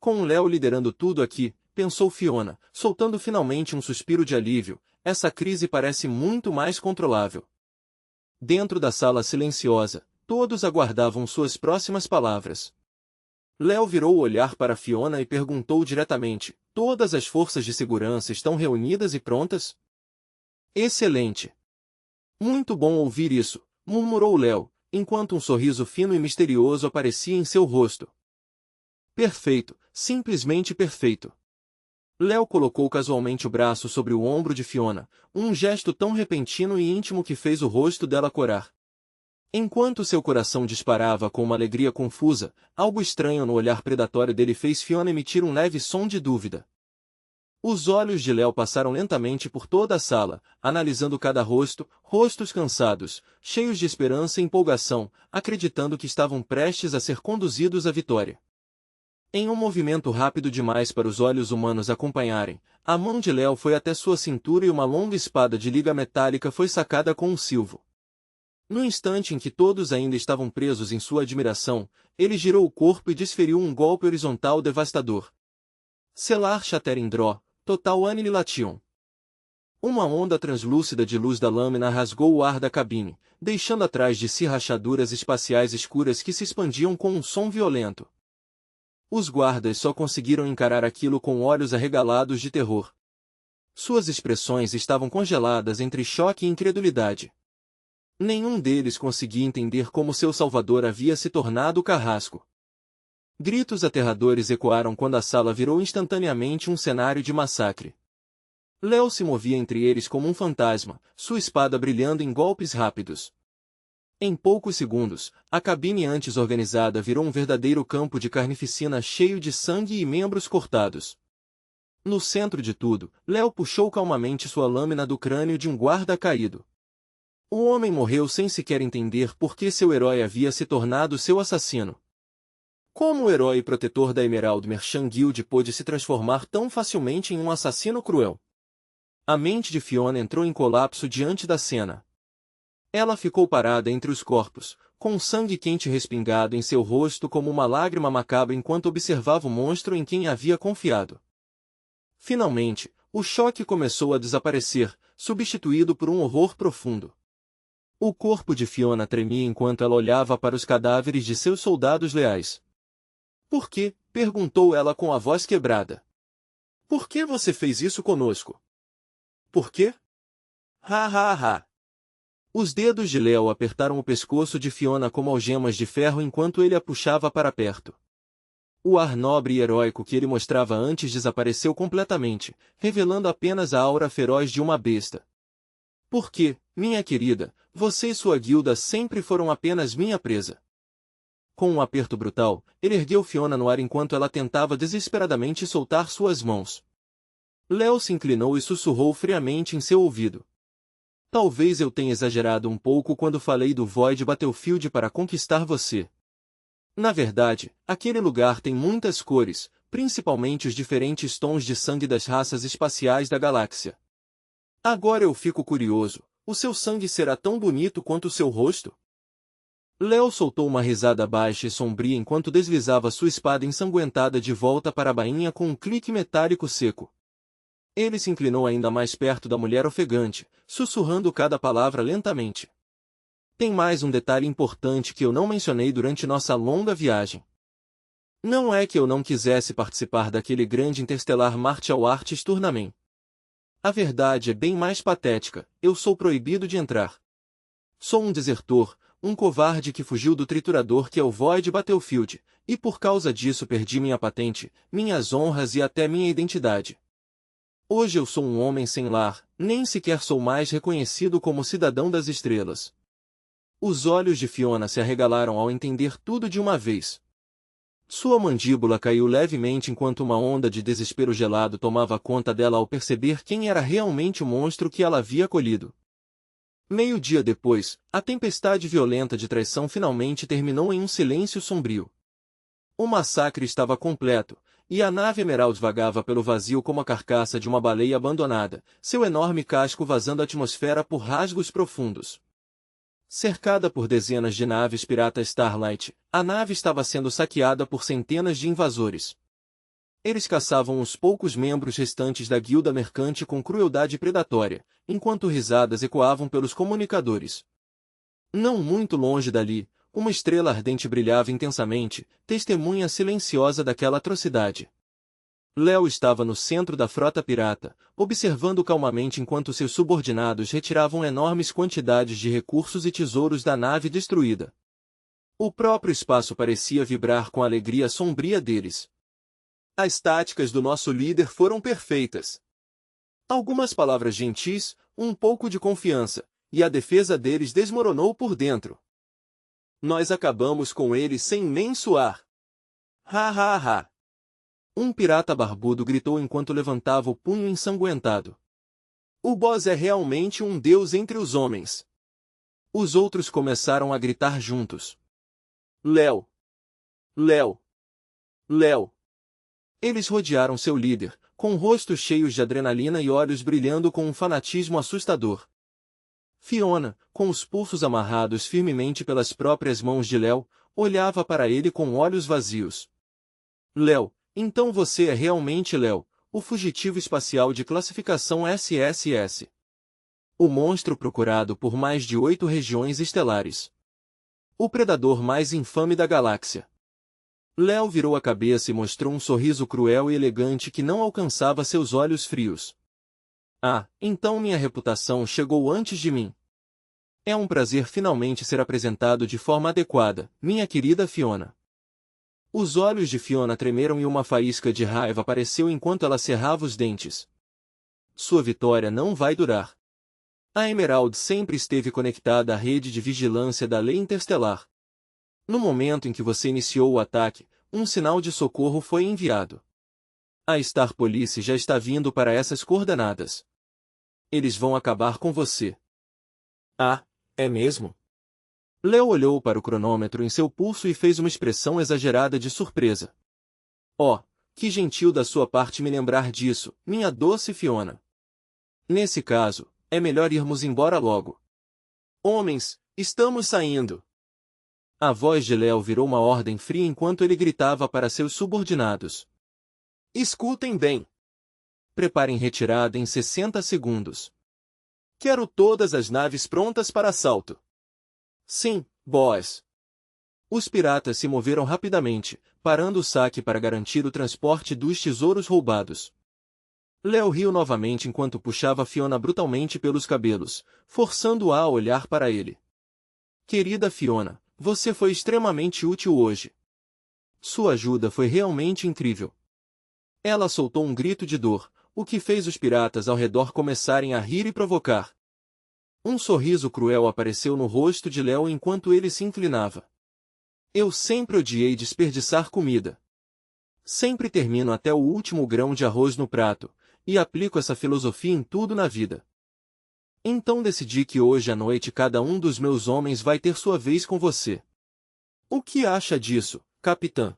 Com o Léo liderando tudo aqui, pensou Fiona, soltando finalmente um suspiro de alívio, essa crise parece muito mais controlável. Dentro da sala silenciosa, todos aguardavam suas próximas palavras. Léo virou o olhar para Fiona e perguntou diretamente: todas as forças de segurança estão reunidas e prontas? Excelente! Muito bom ouvir isso, murmurou Léo, enquanto um sorriso fino e misterioso aparecia em seu rosto. Perfeito, simplesmente perfeito. Léo colocou casualmente o braço sobre o ombro de Fiona, um gesto tão repentino e íntimo que fez o rosto dela corar. Enquanto seu coração disparava com uma alegria confusa, algo estranho no olhar predatório dele fez Fiona emitir um leve som de dúvida. Os olhos de Léo passaram lentamente por toda a sala, analisando cada rosto, rostos cansados, cheios de esperança e empolgação, acreditando que estavam prestes a ser conduzidos à vitória. Em um movimento rápido demais para os olhos humanos acompanharem, a mão de Léo foi até sua cintura e uma longa espada de liga metálica foi sacada com um silvo. No instante em que todos ainda estavam presos em sua admiração, ele girou o corpo e desferiu um golpe horizontal devastador. Selar Shatterindró, Total Annihilation. Uma onda translúcida de luz da lâmina rasgou o ar da cabine, deixando atrás de si rachaduras espaciais escuras que se expandiam com um som violento. Os guardas só conseguiram encarar aquilo com olhos arregalados de terror. Suas expressões estavam congeladas entre choque e incredulidade. Nenhum deles conseguia entender como seu salvador havia se tornado carrasco. Gritos aterradores ecoaram quando a sala virou instantaneamente um cenário de massacre. Léo se movia entre eles como um fantasma, sua espada brilhando em golpes rápidos. Em poucos segundos, a cabine antes organizada virou um verdadeiro campo de carnificina cheio de sangue e membros cortados. No centro de tudo, Léo puxou calmamente sua lâmina do crânio de um guarda caído. O homem morreu sem sequer entender por que seu herói havia se tornado seu assassino. Como o herói protetor da Emerald Merchant Guild pôde se transformar tão facilmente em um assassino cruel? A mente de Fiona entrou em colapso diante da cena. Ela ficou parada entre os corpos, com o sangue quente respingado em seu rosto como uma lágrima macabra enquanto observava o monstro em quem havia confiado. Finalmente, o choque começou a desaparecer, substituído por um horror profundo. O corpo de Fiona tremia enquanto ela olhava para os cadáveres de seus soldados leais. "Por quê?", perguntou ela com a voz quebrada. "Por que você fez isso conosco?" "Por quê?" "Ha ha ha." Os dedos de Léo apertaram o pescoço de Fiona como algemas de ferro enquanto ele a puxava para perto. O ar nobre e heróico que ele mostrava antes desapareceu completamente, revelando apenas a aura feroz de uma besta. "Por quê, minha querida, você e sua guilda sempre foram apenas minha presa." Com um aperto brutal, ele ergueu Fiona no ar enquanto ela tentava desesperadamente soltar suas mãos. Léo se inclinou e sussurrou friamente em seu ouvido. "Talvez eu tenha exagerado um pouco quando falei do Void Battlefield para conquistar você. Na verdade, aquele lugar tem muitas cores, principalmente os diferentes tons de sangue das raças espaciais da galáxia. Agora eu fico curioso, o seu sangue será tão bonito quanto o seu rosto?" Léo soltou uma risada baixa e sombria enquanto deslizava sua espada ensanguentada de volta para a bainha com um clique metálico seco. Ele se inclinou ainda mais perto da mulher ofegante, sussurrando cada palavra lentamente. "Tem mais um detalhe importante que eu não mencionei durante nossa longa viagem. Não é que eu não quisesse participar daquele grande interestelar Martial Arts Tournament. A verdade é bem mais patética, eu sou proibido de entrar. Sou um desertor, um covarde que fugiu do triturador que é o Void Battlefield, e por causa disso perdi minha patente, minhas honras e até minha identidade. Hoje eu sou um homem sem lar, nem sequer sou mais reconhecido como cidadão das estrelas." Os olhos de Fiona se arregalaram ao entender tudo de uma vez. Sua mandíbula caiu levemente enquanto uma onda de desespero gelado tomava conta dela ao perceber quem era realmente o monstro que ela havia acolhido. Meio-dia depois, a tempestade violenta de traição finalmente terminou em um silêncio sombrio. O massacre estava completo, e a nave Emerald vagava pelo vazio como a carcaça de uma baleia abandonada, seu enorme casco vazando a atmosfera por rasgos profundos. Cercada por dezenas de naves pirata Starlight, a nave estava sendo saqueada por centenas de invasores. Eles caçavam os poucos membros restantes da guilda mercante com crueldade predatória, enquanto risadas ecoavam pelos comunicadores. Não muito longe dali, uma estrela ardente brilhava intensamente, testemunha silenciosa daquela atrocidade. Léo estava no centro da frota pirata, observando calmamente enquanto seus subordinados retiravam enormes quantidades de recursos e tesouros da nave destruída. O próprio espaço parecia vibrar com a alegria sombria deles. As táticas do nosso líder foram perfeitas. Algumas palavras gentis, um pouco de confiança, e a defesa deles desmoronou por dentro. Nós acabamos com eles sem nem suar. Ha ha ha! Um pirata barbudo gritou enquanto levantava o punho ensanguentado. O boss é realmente um deus entre os homens. Os outros começaram a gritar juntos. Léo! Léo! Léo! Eles rodearam seu líder, com rostos cheios de adrenalina e olhos brilhando com um fanatismo assustador. Fiona, com os pulsos amarrados firmemente pelas próprias mãos de Léo, olhava para ele com olhos vazios. Léo, então você é realmente Léo, o fugitivo espacial de classificação SSS. O monstro procurado por mais de 8 regiões estelares. O predador mais infame da galáxia. Léo virou a cabeça e mostrou um sorriso cruel e elegante que não alcançava seus olhos frios. Ah, então minha reputação chegou antes de mim. É um prazer finalmente ser apresentado de forma adequada, minha querida Fiona. Os olhos de Fiona tremeram e uma faísca de raiva apareceu enquanto ela cerrava os dentes. Sua vitória não vai durar. A Emerald sempre esteve conectada à rede de vigilância da Lei Interestelar. No momento em que você iniciou o ataque, um sinal de socorro foi enviado. A Star Police já está vindo para essas coordenadas. Eles vão acabar com você. Ah, é mesmo? Leo olhou para o cronômetro em seu pulso e fez uma expressão exagerada de surpresa. Oh, que gentil da sua parte me lembrar disso, minha doce Fiona. Nesse caso, é melhor irmos embora logo. Homens, estamos saindo. A voz de Leo virou uma ordem fria enquanto ele gritava para seus subordinados. Escutem bem. Preparem retirada em 60 segundos. Quero todas as naves prontas para assalto. Sim, boss. Os piratas se moveram rapidamente, parando o saque para garantir o transporte dos tesouros roubados. Leo riu novamente enquanto puxava Fiona brutalmente pelos cabelos, forçando-a a olhar para ele. Querida Fiona, você foi extremamente útil hoje. Sua ajuda foi realmente incrível. Ela soltou um grito de dor, o que fez os piratas ao redor começarem a rir e provocar. Um sorriso cruel apareceu no rosto de Leo enquanto ele se inclinava. Eu sempre odiei desperdiçar comida. Sempre termino até o último grão de arroz no prato, e aplico essa filosofia em tudo na vida. Então decidi que hoje à noite cada um dos meus homens vai ter sua vez com você. O que acha disso, capitã?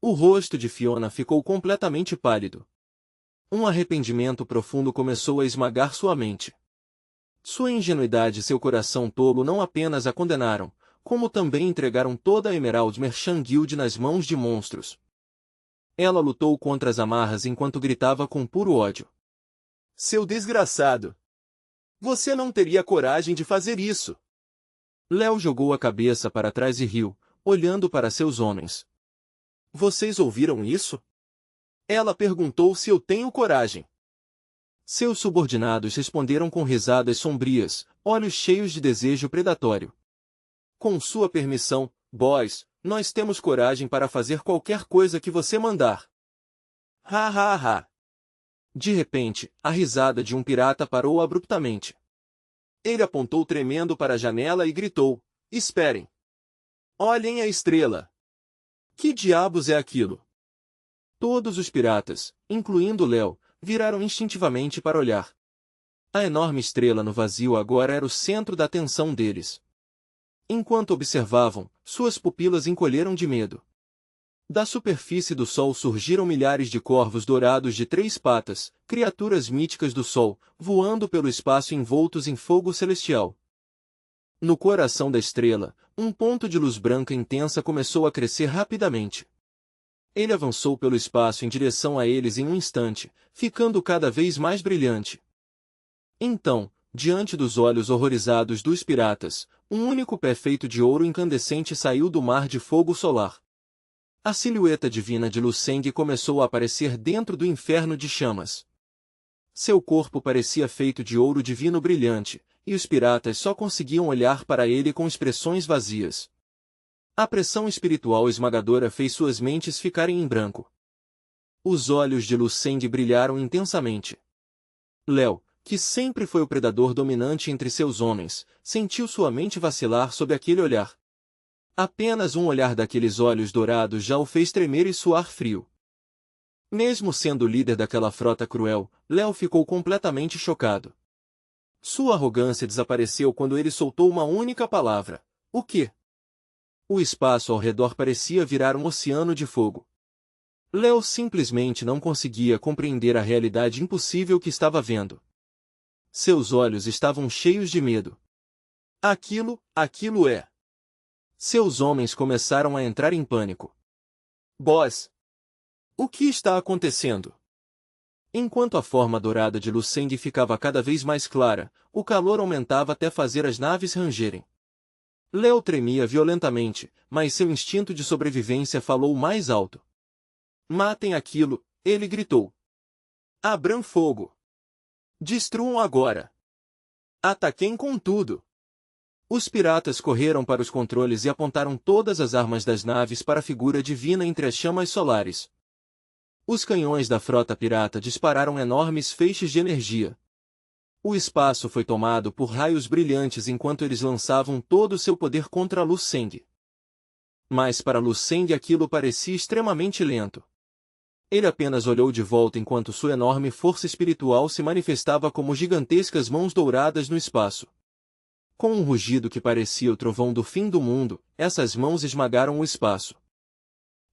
O rosto de Fiona ficou completamente pálido. Um arrependimento profundo começou a esmagar sua mente. Sua ingenuidade e seu coração tolo não apenas a condenaram, como também entregaram toda a Emerald Merchant Guild nas mãos de monstros. Ela lutou contra as amarras enquanto gritava com puro ódio. Seu desgraçado! Você não teria coragem de fazer isso! Leo jogou a cabeça para trás e riu, olhando para seus homens. Vocês ouviram isso? Ela perguntou se eu tenho coragem. Seus subordinados responderam com risadas sombrias, olhos cheios de desejo predatório. Com sua permissão, boys, nós temos coragem para fazer qualquer coisa que você mandar. Ha ha ha! De repente, a risada de um pirata parou abruptamente. Ele apontou tremendo para a janela e gritou, esperem! Olhem a estrela! Que diabos é aquilo? Todos os piratas, incluindo Leo, viraram instintivamente para olhar. A enorme estrela no vazio agora era o centro da atenção deles. Enquanto observavam, suas pupilas encolheram de medo. Da superfície do sol surgiram milhares de corvos dourados de 3 patas, criaturas míticas do sol, voando pelo espaço envoltos em fogo celestial. No coração da estrela, um ponto de luz branca intensa começou a crescer rapidamente. Ele avançou pelo espaço em direção a eles em um instante, ficando cada vez mais brilhante. Então, diante dos olhos horrorizados dos piratas, um único pé feito de ouro incandescente saiu do mar de fogo solar. A silhueta divina de Luceng começou a aparecer dentro do inferno de chamas. Seu corpo parecia feito de ouro divino brilhante, e os piratas só conseguiam olhar para ele com expressões vazias. A pressão espiritual esmagadora fez suas mentes ficarem em branco. Os olhos de Luceng brilharam intensamente. Leo, que sempre foi o predador dominante entre seus homens, sentiu sua mente vacilar sob aquele olhar. Apenas um olhar daqueles olhos dourados já o fez tremer e suar frio. Mesmo sendo o líder daquela frota cruel, Leo ficou completamente chocado. Sua arrogância desapareceu quando ele soltou uma única palavra. O quê? O espaço ao redor parecia virar um oceano de fogo. Leo simplesmente não conseguia compreender a realidade impossível que estava vendo. Seus olhos estavam cheios de medo. Aquilo é. Seus homens começaram a entrar em pânico. Boss! O que está acontecendo? Enquanto a forma dourada de Luceng ficava cada vez mais clara, o calor aumentava até fazer as naves rangerem. Leo tremia violentamente, mas seu instinto de sobrevivência falou mais alto. Matem aquilo, ele gritou. Abram fogo. Destruam agora. Ataquem com tudo. Os piratas correram para os controles e apontaram todas as armas das naves para a figura divina entre as chamas solares. Os canhões da frota pirata dispararam enormes feixes de energia. O espaço foi tomado por raios brilhantes enquanto eles lançavam todo o seu poder contra Lu Seng. Mas para Lu Seng aquilo parecia extremamente lento. Ele apenas olhou de volta enquanto sua enorme força espiritual se manifestava como gigantescas mãos douradas no espaço. Com um rugido que parecia o trovão do fim do mundo, essas mãos esmagaram o espaço.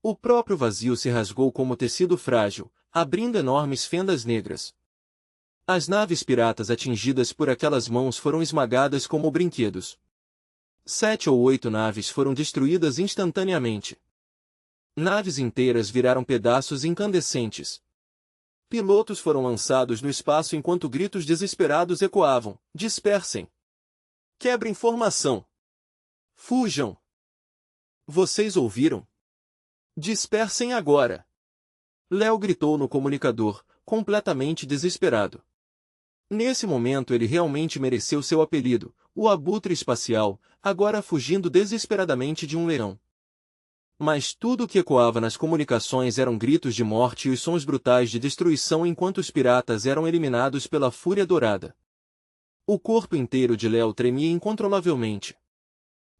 O próprio vazio se rasgou como tecido frágil, abrindo enormes fendas negras. As naves piratas atingidas por aquelas mãos foram esmagadas como brinquedos. 7 ou 8 naves foram destruídas instantaneamente. Naves inteiras viraram pedaços incandescentes. Pilotos foram lançados no espaço enquanto gritos desesperados ecoavam: dispersem! Quebrem formação! Fujam! Vocês ouviram? Dispersem agora! Léo gritou no comunicador, completamente desesperado. Nesse momento ele realmente mereceu seu apelido, o abutre espacial, agora fugindo desesperadamente de um leão. Mas tudo o que ecoava nas comunicações eram gritos de morte e os sons brutais de destruição enquanto os piratas eram eliminados pela Fúria Dourada. O corpo inteiro de Léo tremia incontrolavelmente.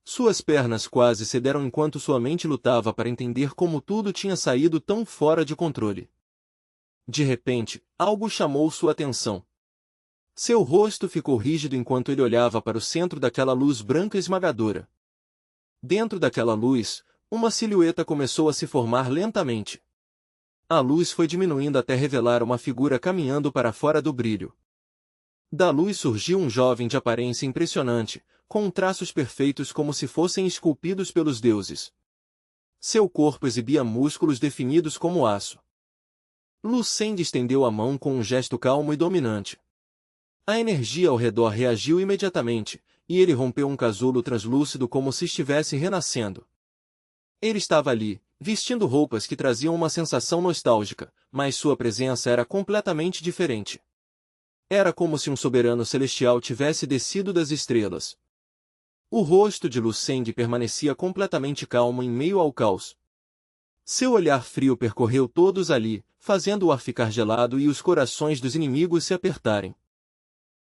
Suas pernas quase cederam enquanto sua mente lutava para entender como tudo tinha saído tão fora de controle. De repente, algo chamou sua atenção. Seu rosto ficou rígido enquanto ele olhava para o centro daquela luz branca esmagadora. Dentro daquela luz, uma silhueta começou a se formar lentamente. A luz foi diminuindo até revelar uma figura caminhando para fora do brilho. Da luz surgiu um jovem de aparência impressionante, com traços perfeitos como se fossem esculpidos pelos deuses. Seu corpo exibia músculos definidos como aço. Lu Seng estendeu a mão com um gesto calmo e dominante. A energia ao redor reagiu imediatamente, e ele rompeu um casulo translúcido como se estivesse renascendo. Ele estava ali, vestindo roupas que traziam uma sensação nostálgica, mas sua presença era completamente diferente. Era como se um soberano celestial tivesse descido das estrelas. O rosto de Lu Seng permanecia completamente calmo em meio ao caos. Seu olhar frio percorreu todos ali, fazendo o ar ficar gelado e os corações dos inimigos se apertarem.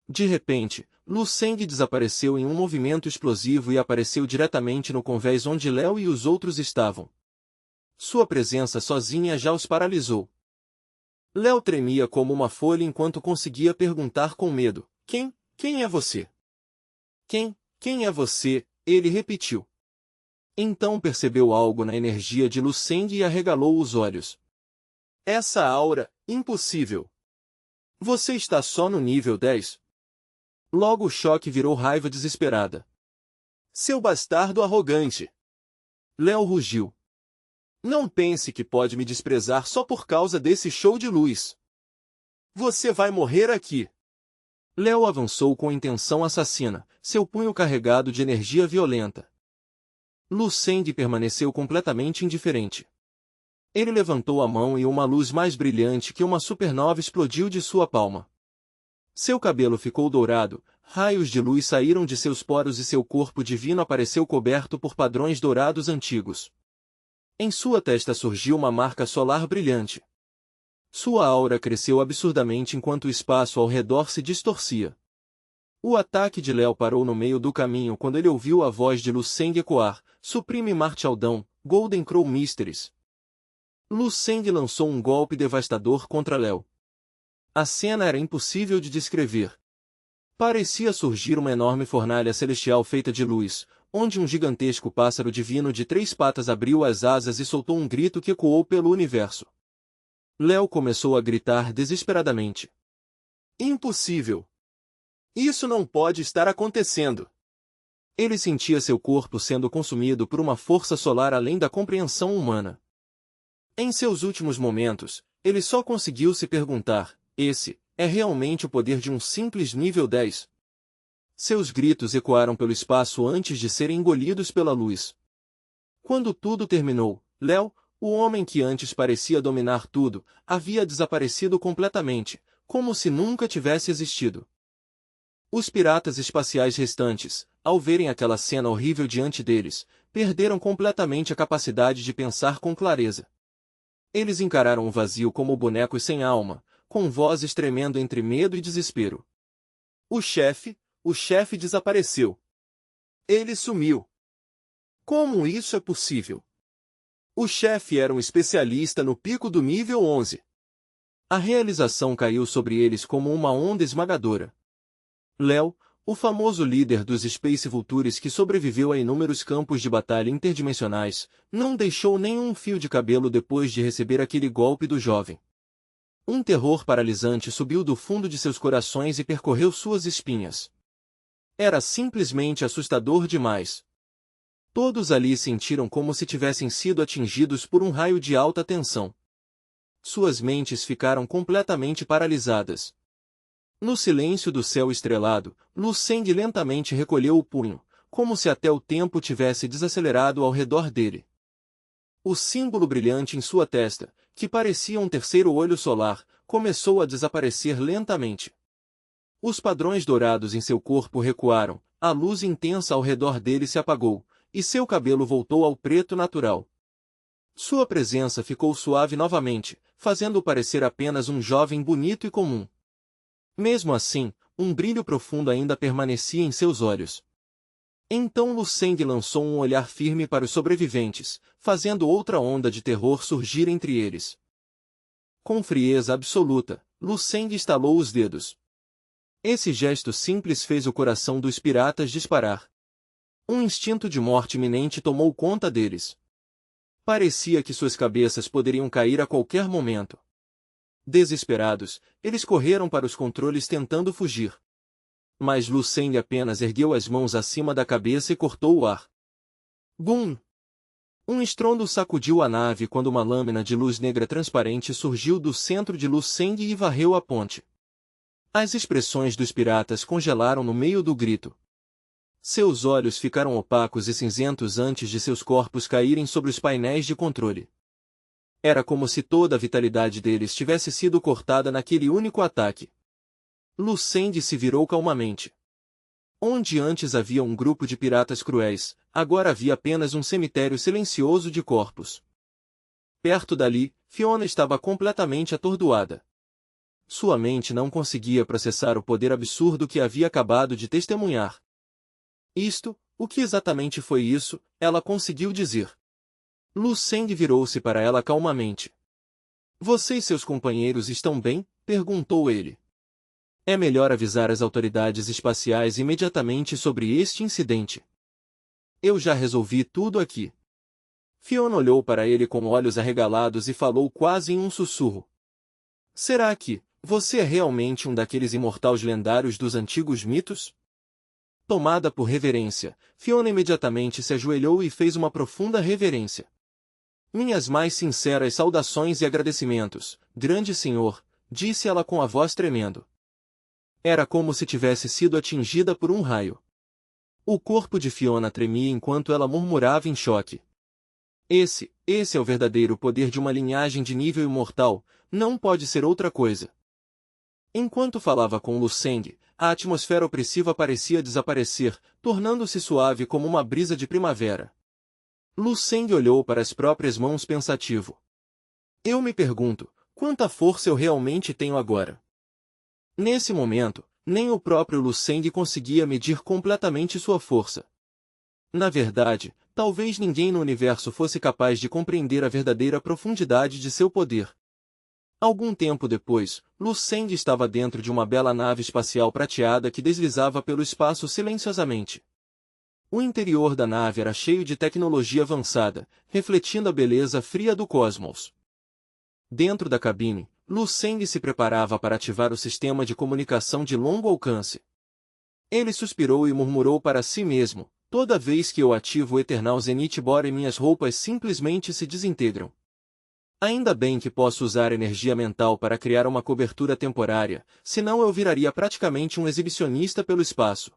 De repente, Lu Seng desapareceu em um movimento explosivo e apareceu diretamente no convés onde Léo e os outros estavam. Sua presença sozinha já os paralisou. Léo tremia como uma folha enquanto conseguia perguntar com medo: Quem é você? Quem é você? Ele repetiu. Então percebeu algo na energia de Lu Seng e arregalou os olhos. Essa aura, impossível. Você está só no nível 10? Logo o choque virou raiva desesperada. Seu bastardo arrogante! Léo rugiu. Não pense que pode me desprezar só por causa desse show de luz. Você vai morrer aqui. Léo avançou com intenção assassina, seu punho carregado de energia violenta. Lu Seng permaneceu completamente indiferente. Ele levantou a mão e uma luz mais brilhante que uma supernova explodiu de sua palma. Seu cabelo ficou dourado, raios de luz saíram de seus poros e seu corpo divino apareceu coberto por padrões dourados antigos. Em sua testa surgiu uma marca solar brilhante. Sua aura cresceu absurdamente enquanto o espaço ao redor se distorcia. O ataque de Léo parou no meio do caminho quando ele ouviu a voz de Lu Seng ecoar: Supreme Martial Dawn, Golden Crow Mysteries. Lu Seng lançou um golpe devastador contra Léo. A cena era impossível de descrever. Parecia surgir uma enorme fornalha celestial feita de luz, onde um gigantesco pássaro divino de 3 patas abriu as asas e soltou um grito que ecoou pelo universo. Léo começou a gritar desesperadamente. Impossível! Isso não pode estar acontecendo! Ele sentia seu corpo sendo consumido por uma força solar além da compreensão humana. Em seus últimos momentos, ele só conseguiu se perguntar: esse é realmente o poder de um simples nível 10? Seus gritos ecoaram pelo espaço antes de serem engolidos pela luz. Quando tudo terminou, Léo, o homem que antes parecia dominar tudo, havia desaparecido completamente, como se nunca tivesse existido. Os piratas espaciais restantes, ao verem aquela cena horrível diante deles, perderam completamente a capacidade de pensar com clareza. Eles encararam o vazio como bonecos sem alma, com vozes tremendo entre medo e desespero. O chefe desapareceu. Ele sumiu. Como isso é possível? O chefe era um especialista no pico do nível 11. A realização caiu sobre eles como uma onda esmagadora. Léo, o famoso líder dos Space Vultures que sobreviveu a inúmeros campos de batalha interdimensionais, não deixou nenhum fio de cabelo depois de receber aquele golpe do jovem. Um terror paralisante subiu do fundo de seus corações e percorreu suas espinhas. Era simplesmente assustador demais. Todos ali sentiram como se tivessem sido atingidos por um raio de alta tensão. Suas mentes ficaram completamente paralisadas. No silêncio do céu estrelado, Lucend lentamente recolheu o punho, como se até o tempo tivesse desacelerado ao redor dele. O símbolo brilhante em sua testa, que parecia um terceiro olho solar, começou a desaparecer lentamente. Os padrões dourados em seu corpo recuaram, a luz intensa ao redor dele se apagou, e seu cabelo voltou ao preto natural. Sua presença ficou suave novamente, fazendo-o parecer apenas um jovem bonito e comum. Mesmo assim, um brilho profundo ainda permanecia em seus olhos. Então Lucend lançou um olhar firme para os sobreviventes, fazendo outra onda de terror surgir entre eles. Com frieza absoluta, Lucend estalou os dedos. Esse gesto simples fez o coração dos piratas disparar. Um instinto de morte iminente tomou conta deles. Parecia que suas cabeças poderiam cair a qualquer momento. Desesperados, eles correram para os controles tentando fugir. Mas Lucend apenas ergueu as mãos acima da cabeça e cortou o ar. Bum! Um estrondo sacudiu a nave quando uma lâmina de luz negra transparente surgiu do centro de Lucend e varreu a ponte. As expressões dos piratas congelaram no meio do grito. Seus olhos ficaram opacos e cinzentos antes de seus corpos caírem sobre os painéis de controle. Era como se toda a vitalidade deles tivesse sido cortada naquele único ataque. Lucend se virou calmamente. Onde antes havia um grupo de piratas cruéis, agora havia apenas um cemitério silencioso de corpos. Perto dali, Fiona estava completamente atordoada. Sua mente não conseguia processar o poder absurdo que havia acabado de testemunhar. O que exatamente foi isso? Ela conseguiu dizer. Lucend virou-se para ela calmamente. Você e seus companheiros estão bem? Perguntou ele. É melhor avisar as autoridades espaciais imediatamente sobre este incidente. Eu já resolvi tudo aqui. Fiona olhou para ele com olhos arregalados e falou quase em um sussurro. Será que você é realmente um daqueles imortais lendários dos antigos mitos? Tomada por reverência, Fiona imediatamente se ajoelhou e fez uma profunda reverência. Minhas mais sinceras saudações e agradecimentos, grande senhor, disse ela com a voz tremendo. Era como se tivesse sido atingida por um raio. O corpo de Fiona tremia enquanto ela murmurava em choque. Esse é o verdadeiro poder de uma linhagem de nível imortal, não pode ser outra coisa. Enquanto falava com Lucend, a atmosfera opressiva parecia desaparecer, tornando-se suave como uma brisa de primavera. Lucend olhou para as próprias mãos pensativo. Eu me pergunto, quanta força eu realmente tenho agora? Nesse momento, nem o próprio Lucend conseguia medir completamente sua força. Na verdade, talvez ninguém no universo fosse capaz de compreender a verdadeira profundidade de seu poder. Algum tempo depois, Lucend estava dentro de uma bela nave espacial prateada que deslizava pelo espaço silenciosamente. O interior da nave era cheio de tecnologia avançada, refletindo a beleza fria do cosmos. Dentro da cabine, Lucend se preparava para ativar o sistema de comunicação de longo alcance. Ele suspirou e murmurou para si mesmo, toda vez que eu ativo o Eternal Zenith Bore minhas roupas simplesmente se desintegram. Ainda bem que posso usar energia mental para criar uma cobertura temporária, senão eu viraria praticamente um exibicionista pelo espaço.